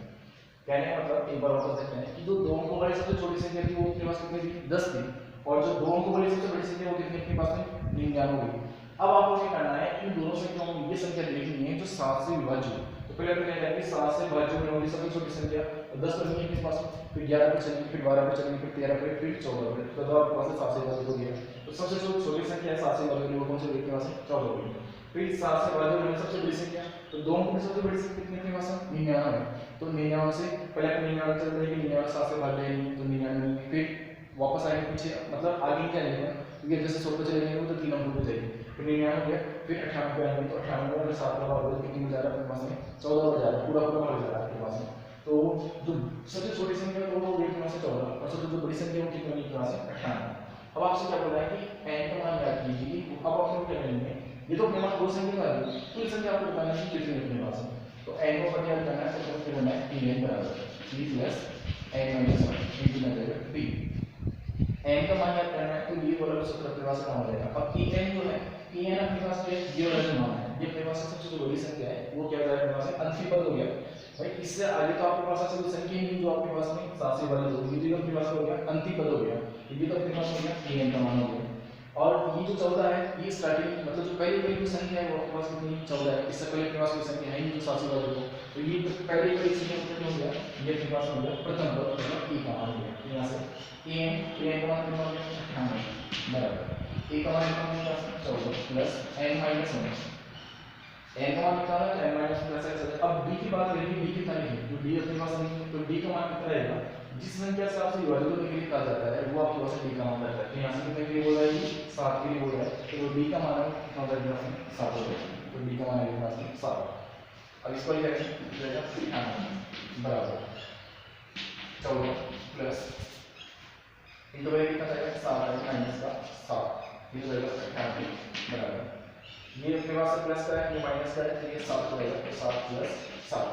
कहने का मतलब एक बार वापस देखते हैं कि जो दो अंकों वाली सबसे छोटी संख्या थी वो अपने पास कितनी थी, 10 थी, और जो दो अंकों वाली सबसे बड़ी संख्या वो कितनी अपने पास में 99 होगी। अब आपको क्या करना है, इन दोनों संख्याओं में ये संख्या देखनी है जो 7 से विभाज्य हो। तो पहले अपन क्या करेंगे 7 से विभाज्य होने वाली सबसे छोटी संख्या 10 पर नहीं है अपने पास, फिर 11 पर चलेंगे, फिर 12 पर चलेंगे, फिर 13 पर, फिर 14 पर, तो आपके पास 7 से विभाज्य हो गया। तो सबसे जो छोटी संख्या है 7 से विभाज्य होने वो कौन सी होगी अपने पास 14 होगी। फिर 7 से विभाज्य होने वाली सबसे बड़ी संख्या, तो दो अंकों में सबसे बड़ी संख्या कितनी अपने पास 99 है, तो 99 से पहले 99 चलते हैं कि 99 7 से भाग देंगे तो 99, फिर वापस आएंगे पीछे, मतलब आगे क्या लेंगे, क्योंकि जैसे 100 पे चले जाएंगे तो 3 अंकों पे जाएंगे, फिर 99 हो गया, फिर 98 पे आएंगे तो 98 में 7 लगा होगा, कितनी हो जा रहा है अपने पास में 14 हो जा रहा है, पूरा पूरा हो जा रहा है आपके पास में। तो जो सबसे छोटी संख्या है वो एक पास से 14, और सबसे जो बड़ी संख्या है वो कितनी होगी पास है 98। अब आपसे क्या बोला है कि n का मान याद कीजिए, अब आपको क्या लेंगे, ये तो अपने पास दो संख्या आ गई, कुल संख्या आपको बताना है कितनी है अपने पास में, तो n को पता करना है, तो क्या करना है pn बराबर p plus n minus 1 into में जाएगा p, n का मान याद करना है, तो ये वाला सूत्र अपने पास काम हो जाएगा। अब pn जो है, pn अपने पास में ये वाला जो मान है, ये अपने पास सबसे जो बड़ी संख्या है वो क्या हो जाएगा अपने पास में अंतिम पद हो गया भाई, इससे आगे तो आपके पास ऐसी संख्या नहीं जो आपके पास में 7 से वाली होगी, ये तो अपने पास हो गया अंतिम पद हो गया, ये तो अपने पास हो गया pn का मान हो गया। और ये जो 14 है ये स्टार्टिंग मतलब जो पहली जो संख्या है वो आपके पास कितनी 14 है, इससे पहले अपने पास कोई संख्या है नहीं जो 7 से वाली हो, तो ये पहली संख्या कितनी हो गया, ये अपने पास हो गया प्रथम पद मतलब e का मान हो गया, यहाँ से an का मान कितना हो गया 98 बराबर a का मान कितना हो गया 14 प्लस n माइनस 1, n का मान कितना है n माइनस प्लस ऐसे। अब b की बात करेंगे, b कितना है जो d अपने पास नहीं है, तो d का मान कितना रहेगा, जिस संख्या से आपसे विभाजित करने के लिए कहा जाता है वो आपके पास d का मान रहता है, तो यहाँ से कितने के लिए बोल रहा है 7 के लिए बोल रहा है, तो d का मान कितना हो जाएगा 7 हो जाएगा, तो d का मान है पास 7। अब इसको लिखेंगे बराबर 14 प्लस इनटू में कितना जाएगा 7 माइनस का 7, ये हो जाएगा 98 बराबर, ये अपने पास प्लस का है ये माइनस का है, तो ये 7 हो जाएगा, तो 7 प्लस 7,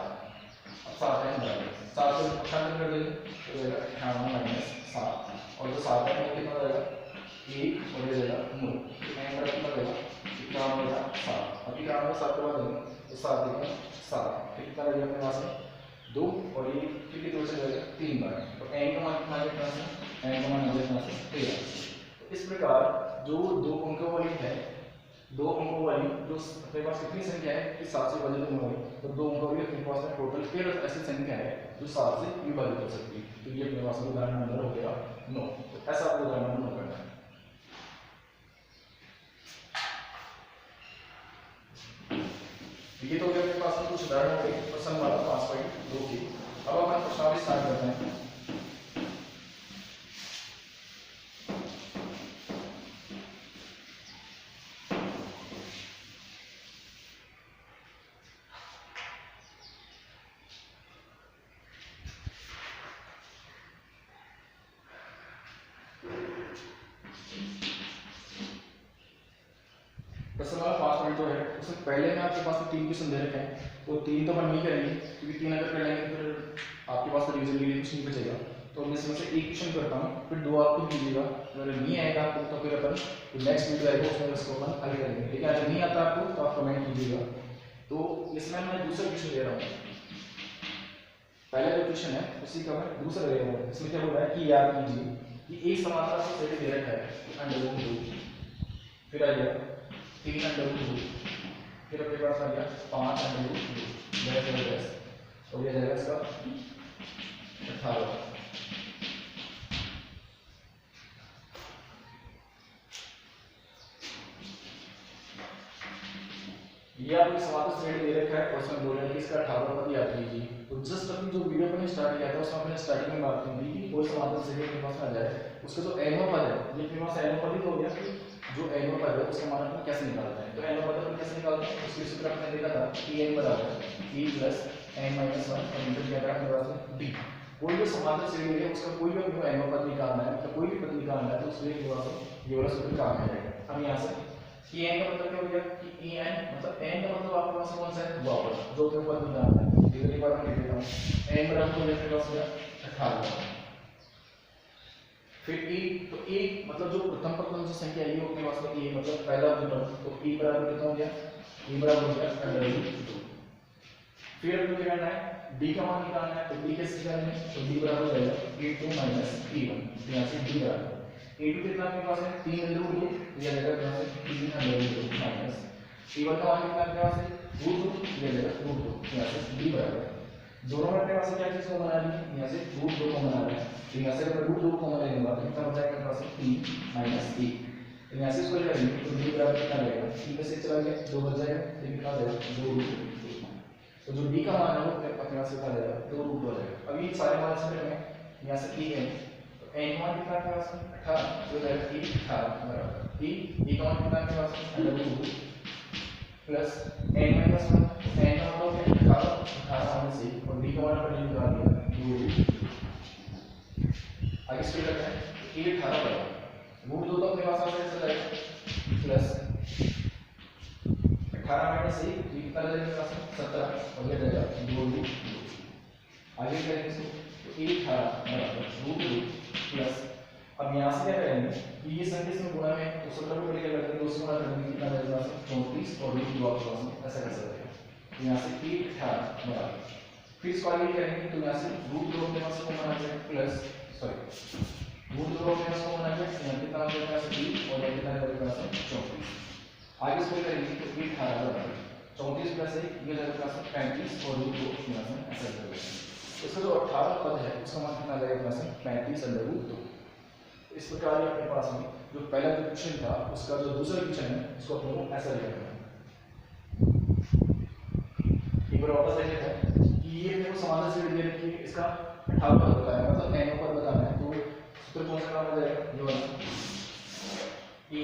अब 7 है बराबर 7 से 98 कर देंगे तो जाएगा 98 माइनस 7, और जो 7 है वो कितना हो जाएगा 1 और ये जाएगा 9, तो n बराबर कितना जाएगा 91 हो जाएगा 7, अब 91 में 7 करवा देंगे तो 7 देंगे 7, कितना रहेगा अपने पास में 2, और ये कितनी दूर से जाएगा 3 बार, तो n का मान कितना है अपने पास, n का मान हो जाएगा 13। तो इस प्रकार जो दो अंकों वाली है, दो अंकों वाली जो अपने पास कितनी संख्या है कि 7 से विभाजित होने वाली, तो दो अंकों वाली अपने पास में टोटल 13 ऐसी संख्या है जो 7 से विभाजित हो सकती है, तो ये अपने पास में उदाहरण नंबर हो गया 9, तो ऐसा आपको उदाहरण नंबर 9 करना है। ये तो अपने पास में कुछ उदाहरण हो गए प्रश्न वाला 5.2 की। अब अपन प्रश्नावली स्टार्ट करते हैं। प्रश्न वाला 5.2 है, उसमें पहले में आपके पास 3 क्वेश्चन दे रखे हैं, तो 3 तो अपन नहीं करेंगे क्योंकि 3 अगर कर लेंगे फिर आपके पास रिवीजन के लिए कुछ नहीं बचेगा, तो मैं इसमें से एक क्वेश्चन करता हूँ, फिर 2 आप खुद कीजिएगा, अगर नहीं आएगा आपको तो फिर अपन नेक्स्ट वीडियो आएगा उसमें इसको अपन हल करेंगे, लेकिन अगर नहीं आता आपको तो आप कमेंट कीजिएगा। तो इसमें मैं दूसरा क्वेश्चन ले रहा हूँ, पहला जो क्वेश्चन है उसी का मैं दूसरा ले रहा हूँ। इसमें क्या बोल रहा है कि याद कीजिए कि एक समांतर आपको सेट दे रखा है √2, फिर आ गया 3 √2, फिर अपने पास आ गया 5 √2 और ये जाएगा इसका 18। ये आपको समांतर श्रेणी दे रखा है और उसमें बोल रहे हैं कि इसका 18 पद याद कीजिए। तो जस्ट अपनी जो वीडियो पर स्टार्ट किया था उसमें अपने स्टार्टिंग में बात की थी कि कोई समांतर श्रेणी अपने पास आ जाए, उसका जो nवां पद है ये अपने पास nवां पद ही तो हो गया, जो nवां पद है उसका मान अपन कैसे निकालते हैं, तो nवां पद अपन कैसे निकालते हैं उसके सूत्र आपने देखा था कि n बराबर e प्लस n माइनस 1 और इंटर किया था अपने पास d। कोई भी समांतर श्रेणी है उसका कोई भी अपने nवां पद निकालना है, तो कोई भी पद निकालना है तो उसके लिए ये वाला सूत्र काम आ जाएगा। अब यहाँ से कि n का मतलब क्या हो गया कि en मतलब n का मतलब आपके पास कौन सा है द्वापर, जो के ऊपर निकालना है, धीरे धीरे बार मैं लिख देता हूं n बराबर हो जाएगा हो गया 18। फिर e, तो e मतलब जो प्रथम पद की संख्या है ये अपने पास में e मतलब पहला पद, तो e बराबर कितना हो गया, e बराबर हो गया √2। फिर अपने क्या करना है d का मान निकालना है, तो d कैसे निकालना है, तो d बराबर हो जाएगा e2 माइनस e1, यहां से d बराबर e2 कितना अपने पास है 3 √2, ये आ जाएगा यहां से 3 माइनस e1 का मान कितना अपने पास है √2, ये आ जाएगा √2, यहां से d बराबर दोनों में अपने पास क्या चीज को बना रही है, यहां से √2 को बना रहा है, तो यहां से अगर √2 को बना लेंगे तो कितना बचा अपने पास 3 माइनस 1, तो यहां से इसको ले लेंगे तो d बराबर कितना रहेगा 3 में से चला गया 2 बच जाएगा, तो कितना आ जाएगा 2√2, तो जो d का मान है वो अपने पास कितना आ जाएगा 2√2 आ जाएगा। अब ये सारे मान से हमें यहां से e n, तो n का मान कितना आपके पास में 18 जो है e 18 बराबर e का मान कितना आपके पास में under root plus n minus 1 n का मतलब क्या 18 माइनस 1 और d का मान पर निकाल दिया 2 आगे स्प्लिट करते हैं e 18 बराबर रूट 2 तो अपने पास आ जाएगा प्लस 18 माइनस 1 कितना आ जाएगा 17 और ये जाएगा 2 रूट 2 आगे करेंगे इसको तो e 18 बराबर रूट 2 प्लस अब यहाँ से क्या करेंगे कि ये संख्या इसमें गुणा में तो 17 को लेकर करते हैं तो उसको गुणा करेंगे कितना जाएगा 34 और रूट 2 आपके पास में ऐसा कर सकते हैं तो यहाँ से e 18 बराबर फिर इसको आगे करेंगे तो यहाँ से रूट 2 के पास को बना जाएगा प्लस सॉरी रूट 2 के पास को बना जाएगा यहाँ कितना हो जाएगा 3 और यहाँ कितना हो जाएगा 34 आगे इसको करेंगे तो e 18 बराबर 34 प्लस 1 ये जाएगा 35 और रूट 2 यहाँ से ऐसा कर लेंगे इसका जो 18 पद है उसका मान कितना जाएगा प्लस 35 अंडर रूट 2 इस प्रकार ये अपने पास में जो पहला इक्वेशन था उसका जो दूसरा इक्वेशन है उसको अपन को ऐसा लिखना है एक बार वापस देख लेते हैं कि ये मेरे को समाधान से दे रखी है इसका 18 पद बताया है मतलब n पद बताना है तो सूत्र कौन सा काम आ जाएगा ये वाला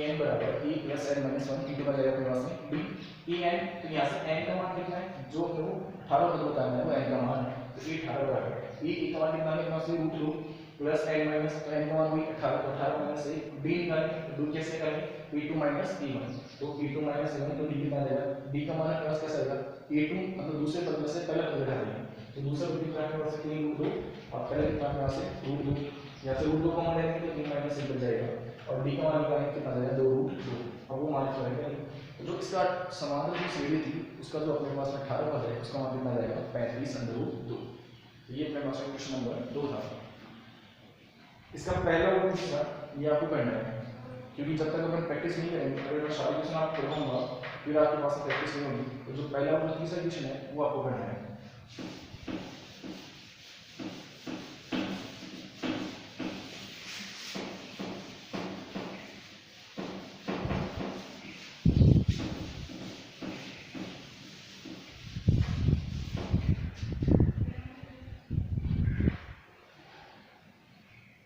en बराबर e plus n minus 1 e2 का जाएगा अपने पास में b en तो यहाँ से n का मान कितना है जो अपने को 18 पद बताना है वो n का मान है तो e 18 बराबर e का मान कितना है अपने पास में रूट 2 प्लस n माइनस तो n का मान वही 18 तो 18 माइनस 1 d निकालेंगे तो d कैसे करेंगे e2 माइनस e1 तो e2 माइनस e1 तो d कितना जाएगा d का मान अपने पास कैसा आएगा e2 मतलब दूसरे पद में से पहला पद घटा देंगे तो दूसरा पद कितना अपने पास है रूट 2 और पहले कितना अपने पास है रूट 2 या फिर रूट 2 का मान लेंगे तो d माइनस 1 बच जाएगा और d का मान निकालेंगे कितना जाएगा 2 रूट 2 अब वो मान करेंगे तो जो इसका समाधान जो श्रेणी थी उसका जो अपने पास में 18 पद है उसका मान कितना जाएगा 35 अंडर रूट 2 तो ये अपने पास में क्वेश्चन नंबर 2 था इसका पहला और दूसरा ये आपको करना है क्योंकि जब तक अपन प्रैक्टिस नहीं करेंगे अगर मैं सारे क्वेश्चन आप करवाऊंगा फिर आपके पास प्रैक्टिस नहीं होगी तो जो पहला और तीसरा क्वेश्चन है वो आपको करना है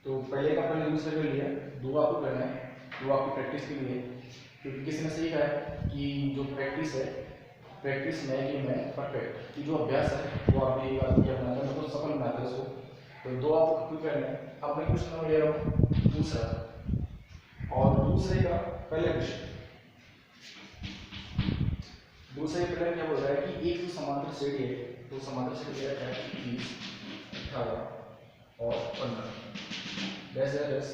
तो पहले का अपन ने दूसरे कर लिया दो आपको करना है दो आपकी प्रैक्टिस के लिए क्योंकि किसी ने सही कहा है कि जो प्रैक्टिस है प्रैक्टिस में मैं परफेक्ट कि जो अभ्यास है वो आप एक बार किया बनाना मतलब सफल बनाते हैं उसको तो दो आपको क्यों करना है अब मैं क्वेश्चन नंबर ले रहा हूँ दूसरा और दूसरे का पहला क्वेश्चन दूसरे पहले क्या बोल रहा है कि एक जो समांतर श्रेणी है तो समांतर श्रेणी है 30 18 और 15 डेस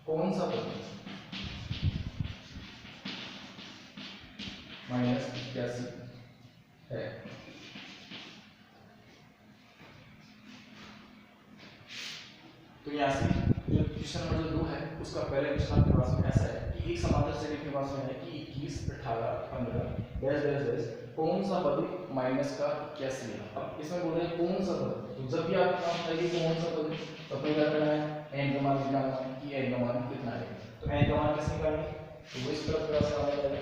कौन सा पद माइनस 81 है तो यहाँ से जो क्वेश्चन नंबर 2 है उसका पहले क्वेश्चन आपके पास में ऐसा है कि एक समांतर श्रेणी के पास में है कि 21 18 15 डेस कौन सा पद माइनस का 81 है अब इसमें बोल रहे हैं कौन सा पद तो जब भी आपको काम चाहिए कौन सा पद तो अपने क्या करना है n का मान निकालना है कि n का मान कितना है तो n का मान कैसे निकालेंगे तो वो इस तरफ का रास्ता आ जाएगा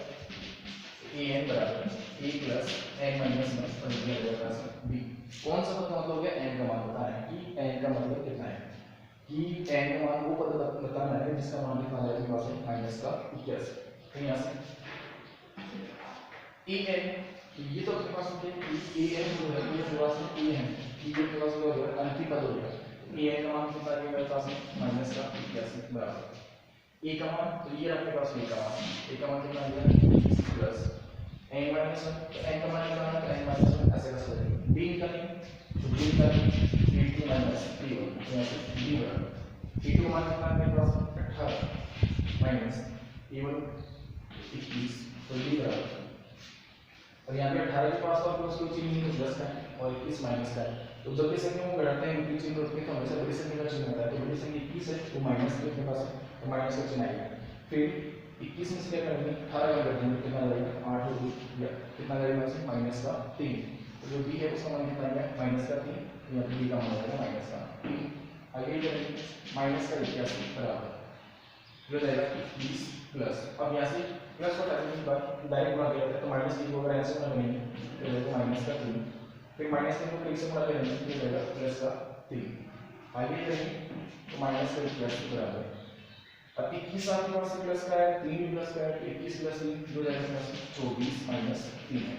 an बराबर a प्लस n माइनस 1 और ये आ जाएगा b कौन सा पद मतलब हो गया n का मान बताना है कि n का मतलब कितना है कि n का मान वो पद बताना है जिसका मान कितना आ जाएगा पास में माइनस का 81 तो यहाँ से an ये तो अपने पास में an जो है ये अपने पास में a है ये अपने पास में होगा अंतिम पद होगा a का मान कितना है मेरे पास में माइनस का 81 बराबर a का मान तो ये आपके पास में a का मान कितना आ गया प्लस n माइनस 1 तो n का मान कितना है n माइनस 1 ऐसे कैसे लिखेंगे b निकालेंगे तो b निकालेंगे b2 माइनस b1 यहाँ से b बराबर b2 मान कितना है मेरे पास 18 माइनस a1 21 तो b बराबर और यहाँ पे 18 के पास तो उसको चिन्ह तो प्लस का है और 21 माइनस का है तो जब भी संख्या को घटाते हैं उनकी चिन्ह रखते हैं तो हमेशा बड़ी संख्या का चिन्ह होता है तो बड़ी संख्या 21 है तो माइनस के पास है तो माइनस का चिन्ह आएगा फिर 21 में से क्या करेंगे 18 का कर देंगे कितना लगेगा 8 और 2 या कितना लगेगा माइनस का 3 तो जो b है उसका मान कितना आएगा माइनस का 3 या b का मान आएगा माइनस का 3 आगे करेंगे माइनस का 81 बराबर जो जाएगा 20 प्लस अब यहाँ से प्लस को करने के बाद डायरेक्ट गुणा किया तो माइनस 3 को अगर ऐसे गुणा करेंगे तो जाएगा माइनस का 3 फिर माइनस 3 को 3 से गुणा करेंगे तो जाएगा प्लस का 3 आगे करेंगे तो माइनस का प्लस के बराबर। अब 21 आपके पास प्लस का है, 3 भी प्लस का है, तो 21 प्लस 3 जो जाएगा प्लस 24 माइनस 3 है।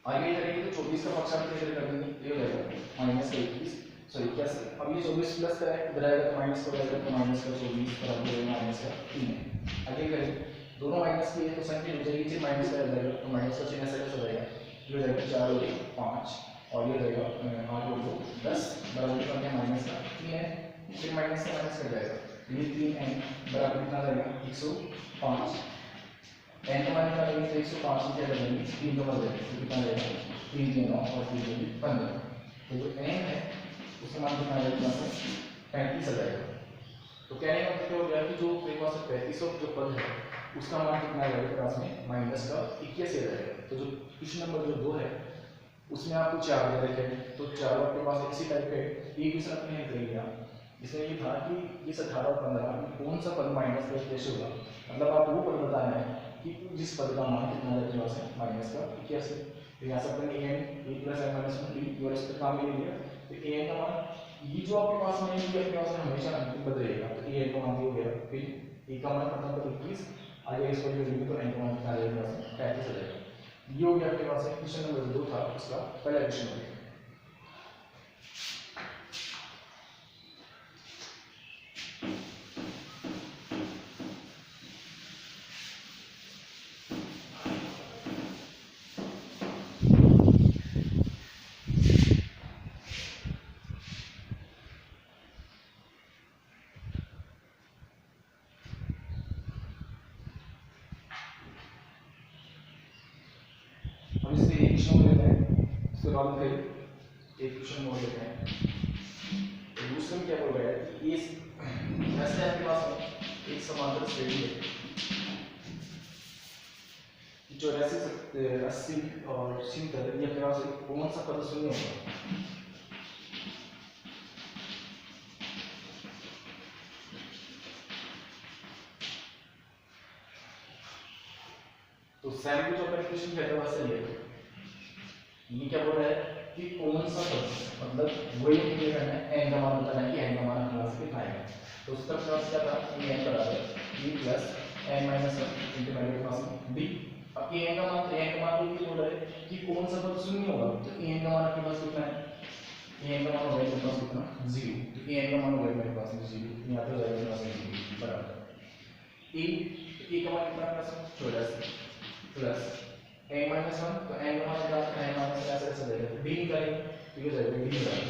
आगे करेंगे तो 24 का पक्ष आप कैसे कर देंगे, ये हो जाएगा माइनस का 21 सॉरी क्या अब ये 24 प्लस का है, इधर आएगा तो माइनस का हो जाएगा, तो माइनस का 24 बराबर हो जाएगा माइनस का 3 है। आगे करेंगे दोनों माइनस की है तो संख्या हो जाएगी, माइनस का आ जाएगा तो माइनस का चिन्ह ऐसे हो जाएगा, ये हो जाएगा 4 और 5 और ये रहेगा 8 और 2 10 बराबर संख्या माइनस का 3 है, फिर माइनस का माइनस कर जाएगा, ये 3n बराबर कितना रहेगा 105। n का मान कितना रहेगा, 105 में क्या कर देंगे 3 का बदल तो कितना रहेगा 3 3 9 और 3 3 15। तो जो n है उसका मान कितना रहेगा 35 आ जाएगा। तो कहने का मतलब हो गया कि जो मेरे पास 3500 जो पद है उसका मान कितना रहेगा क्लास में माइनस का 81 आ जाएगा। तो जो क्वेश्चन नंबर जो 2 है उसमें आपको 4 दे रखे हैं, तो 4 आपके पास इसी टाइप के एक क्वेश्चन अपने यहाँ करेंगे आप। इसमें ये था कि इस 18 और 15 कौन सा पद माइनस का कैसे होगा, मतलब आप वो पद बताना है कि जिस पद का मान कितना रहने वाला है माइनस का 81। तो यहाँ से अपन a प्लस m माइनस 1 और इसका काम ले लिया, तो a का मान ये जो आपके पास में ये अपने पास हमेशा अंतिम पद रहेगा, तो a का मान हो गया, फिर a का मान कितना पर 21 आगे इसको जोड़ेंगे तो n का मान कितना रहेगा 35 आ जाएगा। ये हो गया आपके पास है क्वेश्चन नंबर 2 था उसका पहला क्वेश्चन हो गया। अब इससे एक क्वेश्चन लेते हैं, उसके बाद फिर एक क्वेश्चन और लेते हैं। तो दूसरे में क्या बोल रहा है कि इस ऐसे आपके पास में एक समांतर श्रेणी है, 84 80 और 70 ये आपके पास कौन सा पद शून्य होगा। तो सैम को जो अपन क्वेश्चन कहते हैं वैसे ये क्या बोल रहा है कि कौन सा पद, मतलब वही क्लियर करना है, n का मान बताना है कि n का मान क्लास कितना आएगा। तो उसका क्लास क्या था कि n बराबर b plus n minus 1 into मेरे पास b। अब n का मान ये बोल रहा है कि कौन सा पद शून्य होगा, तो n का मान आपके पास कितना है, n का मान होगा मेरे पास कितना 0, तो n का मान होगा मेरे पास 0 यहां पे जाएगा मेरे पास 0 बराबर e का मान कितना है 84 प्लस n माइनस 1 तो n का मान क्या है n माइनस ऐसे जाएगा d निकालेंगे तो ये जाएगा d बराबर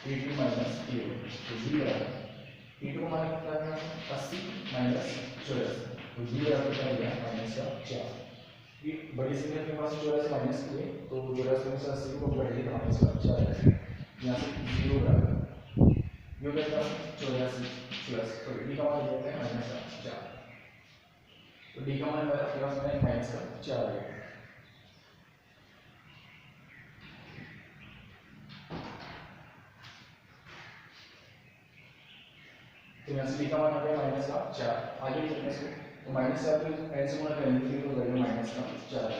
e2 माइनस e1 तो d बराबर e2 का मान कितना है 80 माइनस 84 तो d बराबर क्या हो गया माइनस 4। ये बड़ी संख्या के पास 84 माइनस किए तो 84 में से 80 को बढ़ गया माइनस 4 आएगा, यहां से 0 बराबर ये हो गया 84 प्लस तो d का मान देते हैं माइनस 4, तो d का मान आपके पास में माइनस का 4 आएगा। तो यहाँ से d का मान आ गया माइनस का 4, आगे लिखते हैं इसको, तो माइनस से आप n से गुणा करेंगे तो हो जाएगा माइनस का 4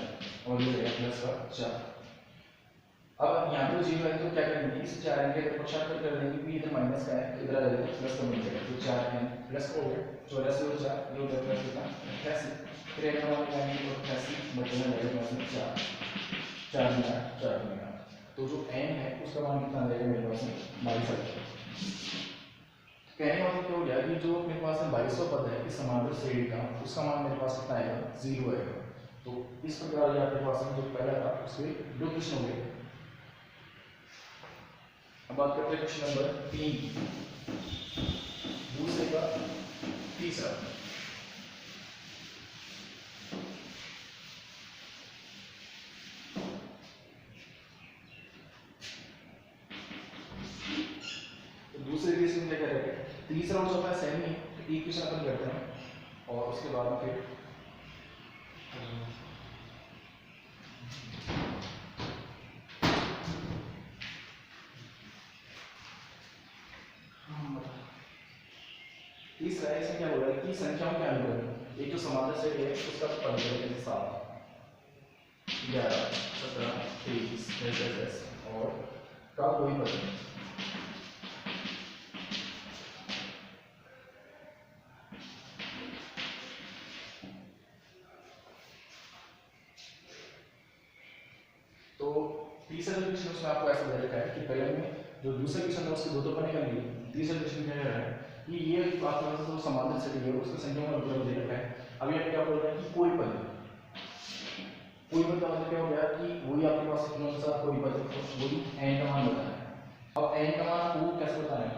और ये जाएगा प्लस का 4। अब यहाँ पे 0 है तो क्या करेंगे इस 4n के पक्षांतर कर देंगे कि इधर माइनस का है तो इधर आ जाएगा प्लस का मिल जाएगा, तो 4n प्लस हो गया 84 और 4 ये हो गया प्लस कितना 88, फिर n का मान निकालेंगे तो 88 बचने लगेगा प्लस में 4 4 गुना, तो जो n है उसका मान कितना आ जाएगा मेरे पास 22 आ जाएगा। कहने का मतलब क्या हो गया कि जो मेरे पास 2200 पद है इस समांतर श्रेणी का उसका मान मेरे पास कितना आएगा 0 आएगा। तो इस प्रकार ये आपके पास जो पहला था उसके दो क्वेश्चन हो गए। अब बात करते हैं क्वेश्चन नंबर 3 दूसरे का तीसरा। तो दूसरे केस में क्या करेंगे तीसरा और चौथा सेम ही एक क्वेश्चन अपन करते हैं और उसके बाद में फिर तीसरा इसमें क्या हो रहा है कि संख्याओं के अनुक्रम एक जो समांतर सेट है उसका पद है 7 11 17 23 और का कोई पद नहीं। तीसरा जो क्वेश्चन उसमें आपको ऐसा दे रखा है कि पहले में जो दूसरा क्वेश्चन था उसके दो तो निकल गई, तीसरा क्वेश्चन क्या है कि ये आपके पास जो समांतर श्रेणी है उसका संख्या में उपलब्ध दे रखा है। अभी आप क्या बोल रहे हैं कि कोई पद का मतलब क्या हो गया कि वही आपके पास इतनों के साथ कोई पद वही n का मान बताना है। अब n का मान आपको कैसे बताना है,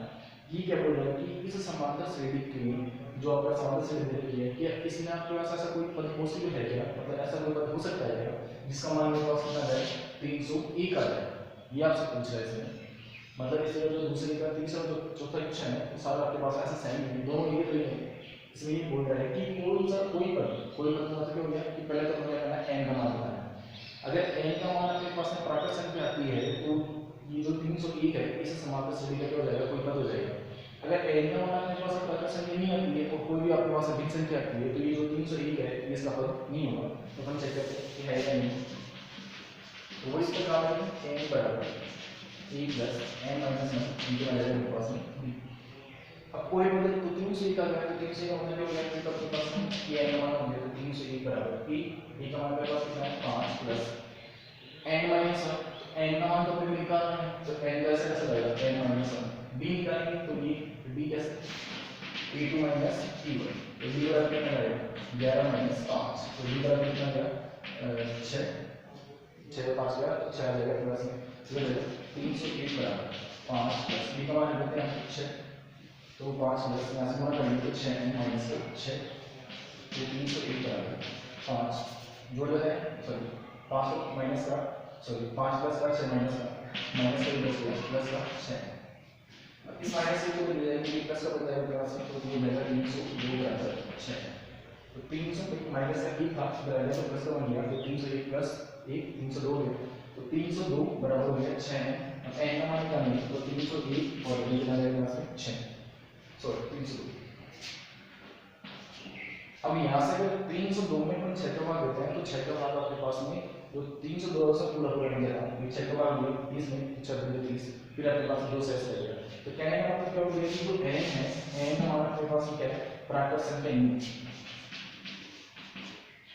ये क्या बोल रहा है कि इस समांतर श्रेणी के जो आपका समांतर श्रेणी दे रखी है कि इसमें आपके पास ऐसा कोई पद पॉसिबल है क्या, मतलब ऐसा कोई पद हो सकता है क्या जिसका मान मेरे पास कितना है 301 आ जाए, ये आपसे पूछ रहा है इसमें। मतलब इस जो दूसरे का तीसरा जो चौथा क्वेश्चन है वो सारा आपके पास ऐसा सेम है, दोनों ये तो है। इसमें ये बोल रहा है कि कोई पद मतलब क्या हो गया कि पहले तो हमें करना है n का मान बताना है। अगर n का मान आपके पास में प्राकृत संख्या आती है तो ये जो 301 है इस समांतर श्रेणी का क्या हो जाएगा, कोई पद हो जाएगा। अगर n का मान आपके पास प्राकृत संख्या नहीं आती है और कोई भी आपके पास भिन्न संख्या आती है तो ये जो 301 है ये इसका पद नहीं होगा। तो हम चेक करते हैं कि है या नहीं। तो वो इसका काम है n बराबर a प्लस n माइनस 1 इनके वजह से पास में। अब कोई मतलब तो 301 आ गया तो 301 का मतलब क्या हो गया कि अपने पास में ये n मान हो गया तो 301 बराबर a का मान मेरे पास कितना है 5 प्लस n माइनस 1 n का मान तो अपने निकालना है तो n कैसे लगेगा n माइनस 1 b निकालेंगे तो ये b कैसे a2 माइनस e1 तो b बराबर कितना आएगा 11 माइनस 5 तो b बराबर कितना आ गया 6 5 गया 6 आ जाएगा प्लस में 301 बराबर 5 प्लस b का मान लेते हैं 6 तो 5 प्लस यहाँ से गुणा करेंगे तो 6 माइनस 6 तो 301 बराबर 5 जोड़ देते हैं सॉरी 5 माइनस का सॉरी 5 प्लस का 6 माइनस का प्लस का 6 इस माइनस से को ले जाएंगे प्लस का बन जाएगा प्लस तो ये मिलेगा 302 बराबर 6 तो 300 माइनस का 1 था बराबर तो प्लस का बन गया तो 301 प्लस 1 302 है तो 302 बराबर हो गया 6 अब n का मान क्या नहीं तो 301 और ये कितना रहेगा यहाँ से 6 सॉरी 302। अब यहाँ से अगर 302 में अपन 6 का भाग देते हैं तो 6 का भाग आपके पास में जो 302 से पूरा पूरा बन जाएगा ये 6 का भाग ये 30 में 30 फिर आपके पास 2 शेष रहेगा। तो कहने का मतलब क्या हो गया कि जो n है n का मान आपके पास में क्या है प्राकृत संख्या नहीं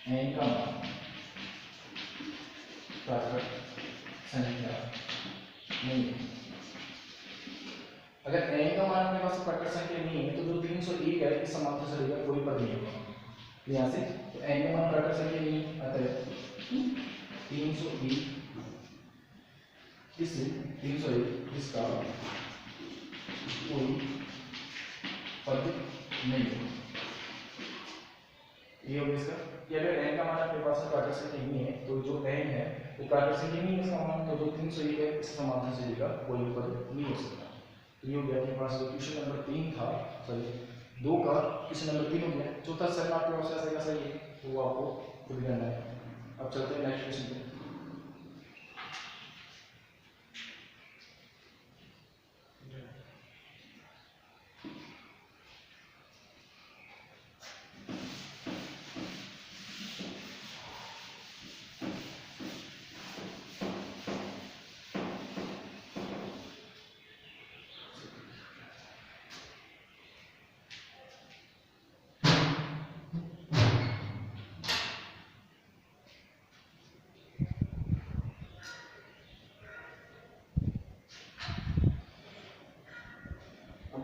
है n का मान प्राकृत संख्या नहीं है। अगर n का मान आपके पास प्राकृत संख्या नहीं है तो जो 301 है इस समांतर श्रेणी का कोई पद नहीं होगा यहाँ से तो n का मान प्राकृत संख्या नहीं अतः 301 इसका कोई पद नहीं है। ये हो गया इसका कि अगर n का मान आपके पास प्राकृत संख्या नहीं है तो जो n है वो प्राकृत संख्या नहीं है इसका मान तो जो 301 है इस समांतर श्रेणी का कोई पद नहीं हो सकता। तो ये हो गया आपके पास जो क्वेश्चन नंबर 3 था सॉरी 2 का क्वेश्चन नंबर 3 हो गया। चौथा सर आपके पास ऐसा कैसा है वो आपको खुद करना है। अब चलते हैं नेक्स्ट क्वेश्चन पे।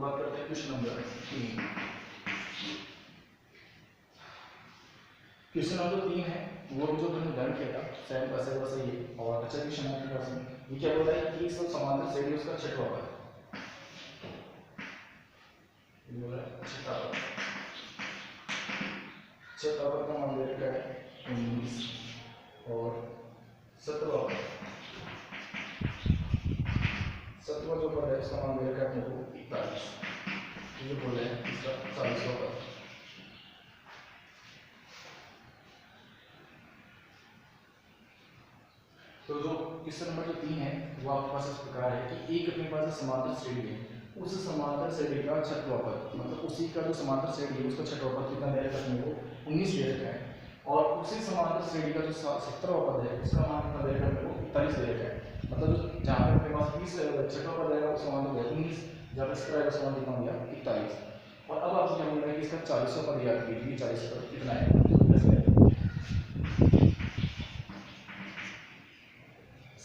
बात करते हैं क्वेश्चन नंबर 3। क्वेश्चन नंबर 3 है वो जो मैंने डन किया था सेम वैसे वैसे ही और अच्छा क्वेश्चन है आपके पास में। ये क्या बोला है कि इसका समांतर श्रेणी उसका छठवां पद बोला है छठा पद का मान दे रखा है 19 और 17वां जो पद है उसका मान दे रखा है अपने को 41। ये बोले हैं इसका 40वां पद। तो जो क्वेश्चन नंबर जो 3 है वो आपके पास इस प्रकार है कि एक अपने पास समांतर श्रेणी है उस समांतर श्रेणी का छठवां पद मतलब उसी का जो समांतर श्रेणी है उसका छठवां पद कितना दे रखा है अपने को 19 दे रखा है और उसी समांतर श्रेणी का जो 17वां पद है उसका मान कितना दे रखा है अपने को 41 दे रखा है। मतलब जहाँ पे अपने पास 20 छठवां पद रहेगा उसका मान हो गया 19 जब इसका रहेगा उसका मान कितना हो गया 41। और अब आपसे क्या बोल रहा है कि इसका 40वां पद याद कीजिए 40 पद कितना है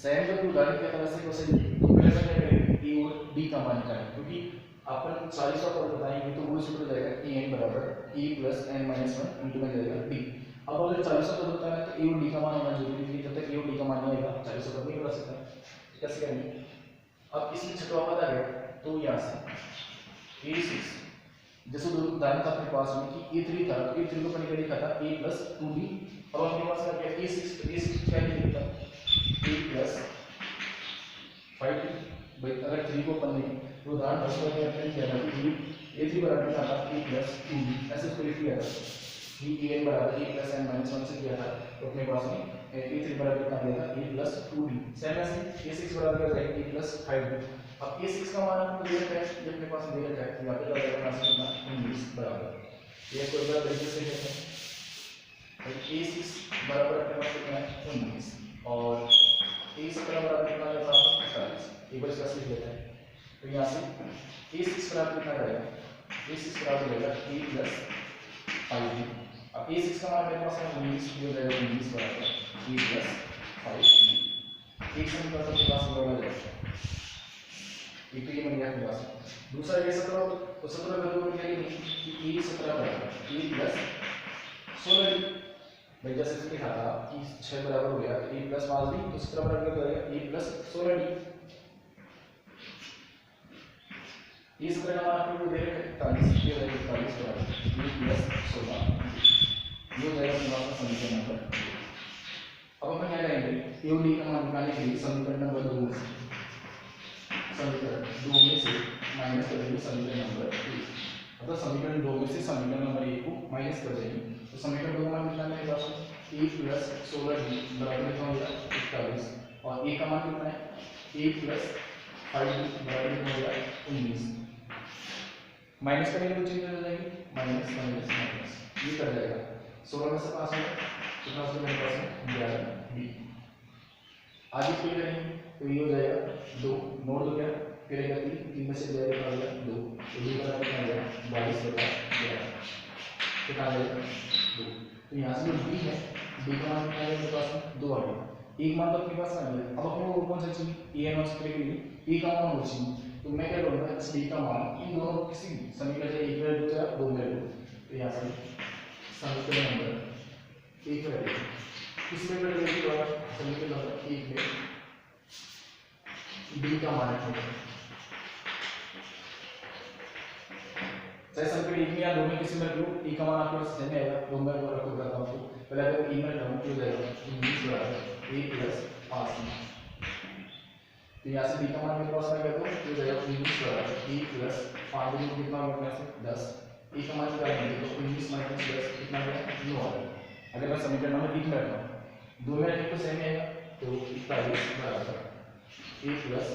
सेम जब उदाहरण के तरह से क्वेश्चन तो पहले मैं क्या करेंगे ए और डी का मान निकालेंगे, क्योंकि अपन 40 का पद बताएंगे तो वो सूत्र जाएगा ए एन बराबर e plus N minus 1 into में जाएगा डी। अब अगर 40 का पद होता है तो ए और डी का मान होना जरूरी है, जब तक ए और डी का मान नहीं आएगा 40 का पद नहीं बता सकता। कैसे करेंगे, अब इसमें छठवां पद आ गया तो यहाँ से a6 जैसे दो उदाहरण था अपने पास में कि a3 था तो a3 को अपन क्या लिखा था a प्लस 2d। अब अपने पास क्या है a6 तो a6 क्या लिखा a प्लस 5d। भाई अगर 3 को अपन लें तो उदाहरण फर्स्ट में क्या किया था कि a3 बराबर क्या था a प्लस 2d, ऐसे इसको लिख दिया था कि an बराबर a प्लस n माइनस 1 से किया था तो अपने पास में a3 बराबर क्या दिया था a प्लस 2d। सेम ऐसे a6 बराबर क्या जाएगा a प्लस 5d। अब a6 का मान आपको दे रखा है, ये अपने पास दे रखा है, यहाँ पे क्या जाएगा पास कितना 19 बराबर ये कोई बात तरीके से कहते हैं भाई a6 बराबर अपने पास कितना है 19 और a6 बराबर कितना है 45। एक बार इसका लिख लेते हैं तो यहाँ से a6 बराबर कितना रहेगा a6 बराबर रहेगा a प्लस 5d। अब a6 का मान मेरे पास है 19 हो जाएगा 19 बराबर a प्लस 5d। एक समीकरण अपने पास ये वाला जाएगा, एक तो ये बन गया अपने पास। दूसरा ये 17 तो 17 का दो क्या नहीं कि a 17 बराबर a प्लस 16d। भाई जैसे इसमें लिखा था कि 6 बराबर हो गया a प्लस 5d तो 17 बराबर क्या हो जाएगा a प्लस 16d। ये 17 का मान आपको दे रखा है 41 ये हो जाएगा 41 बराबर a प्लस 16 ये हो जाएगा अपने पास समीकरण नंबर। अब अपन क्या करेंगे a और d का मान निकालने के लिए समीकरण नंबर 2 समीकरण 2 में से माइनस करेंगे समीकरण नंबर 1। मतलब समीकरण 2 में से समीकरण नंबर 1 को माइनस कर देंगे तो समीकरण 2 का मान कितना मेरे पास a प्लस 16d बराबर कितना हो जाएगा 41 और a का मान कितना है a प्लस 5d बराबर कितना हो जाएगा 19। माइनस करेंगे तो चेंज हो जाएगी माइनस माइनस माइनस ये कर जाएगा 16 में से 5 में कितना हो मेरे पास 11d। आगे फिर करेंगे तो ये हो जाएगा 2 नोट हो गया फिर एक 3 में से जाएगा आ गया 2 तो ये बराबर कितना आ जाएगा 22 बटा 11 कितना आ जाएगा 2। तो यहाँ से जो d है d का मान कितना है मेरे पास 2 आ गया, एक मान तो अपने पास आ गया। अब अपने को कौन सा चाहिए a n और के लिए a का मान हो चाहिए तो मैं क्या करूँगा इस d का मान इन दोनों किसी समीकरण से एक वैल्यू या दो वैल्यू तो यहाँ से समीकरण नंबर 1 वैल्यू किसमें वैल्यू द्वारा समीकरण नंबर 1 में d का मान है चाहे समीकरण 1 में या 2 में किसी में रखो e का मान आपके पास सेम आएगा। 2 में रखो बताता हूं आपको पहले अगर e में रखूं तो जाएगा 19 बराबर a प्लस 5d। तो यहाँ से d का मान मेरे पास आ गया तो जाएगा 19 बराबर a प्लस 5d को कितना होगा से 10 a का मान क्या है तो 19 माइनस 10 कितना हो गया 9 आ गया। अगर मैं समीकरण नंबर 1 में रखूं 2 में रखें तो सेम आएगा तो 41 बराबर a प्लस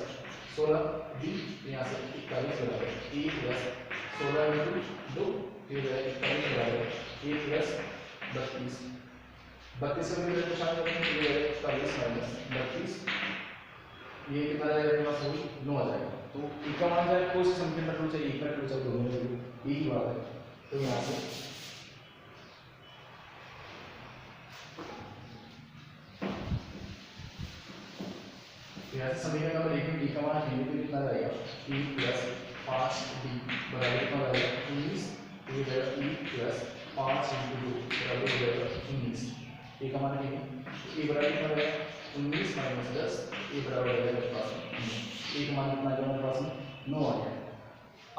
16d यहाँ से 41 बराबर a प्लस 16 इंटू 2 फिर 41 बराबर a प्लस 32 32 से भी शामिल करेंगे तो ये 41 माइनस 32 ये कितना जाएगा अपने पास 9 आ जाएगा। तो e का मान जाएगा कोई से समीकरण रखना चाहिए 1 रखना चाहिए 2 में एक ही बात है। तो यहाँ से समीकरण नंबर 1 में d का मान रखेंगे तो कितना जाएगा e प्लस 5d बराबर कितना हो जाएगा 19 तो ये जाएगा e प्लस 5 इंटू 2 बराबर हो जाएगा 19। ए का मान रखेंगे e बराबर कितना हो जाएगा 19 माइनस 10 ए बराबर हो जाएगा पास ए का मान कितना आ गया हमारे पास में 9 आ गया।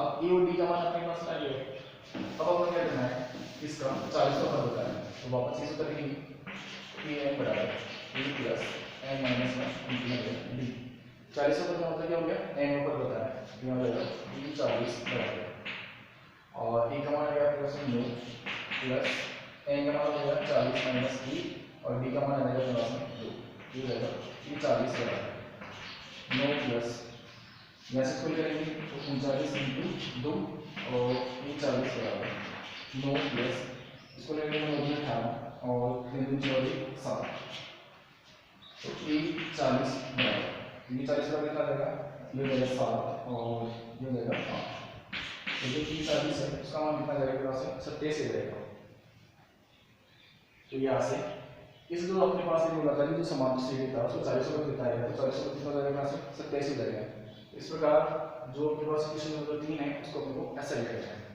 अब ए और डी का मान अपने पास आ गया। अब हमें क्या करना है इसका 40 का पद होता है तो वापस इस सूत्र लिखेंगे a n बराबर a plus n minus 1 into D. 40 का मतलब क्या हो गया n ऊपर बताया यहाँ हो जाएगा 40 बराबर और a का मान आ गया प्लस 9 प्लस n का मान हो जाएगा 40 माइनस 1 और d का मान आ जाएगा प्लस 2 ये हो जाएगा 40 बराबर 9 प्लस यहाँ से इसको करेंगे तो 39 इंटू 2 और 40 बराबर 9 प्लस इसको लेंगे 18 और 3 7 तो 40 बराबर ये 40 बराबर कितना जाएगा ये हो जाएगा 7 और ये हो जाएगा 5 तो जो 40 है उसका मान कितना जाएगा यहाँ से 27 से जाएगा। तो यहाँ से इस जो अपने पास ये बोला था कि जो समांतर श्रेणी था उसको 40 पर दिखाया है, तो 40 पर कितना हो जाएगा, 27 हो जाएगा। इस प्रकार जो अपने पास क्वेश्चन नंबर 3 है उसको अपने को ऐसा लिखना है।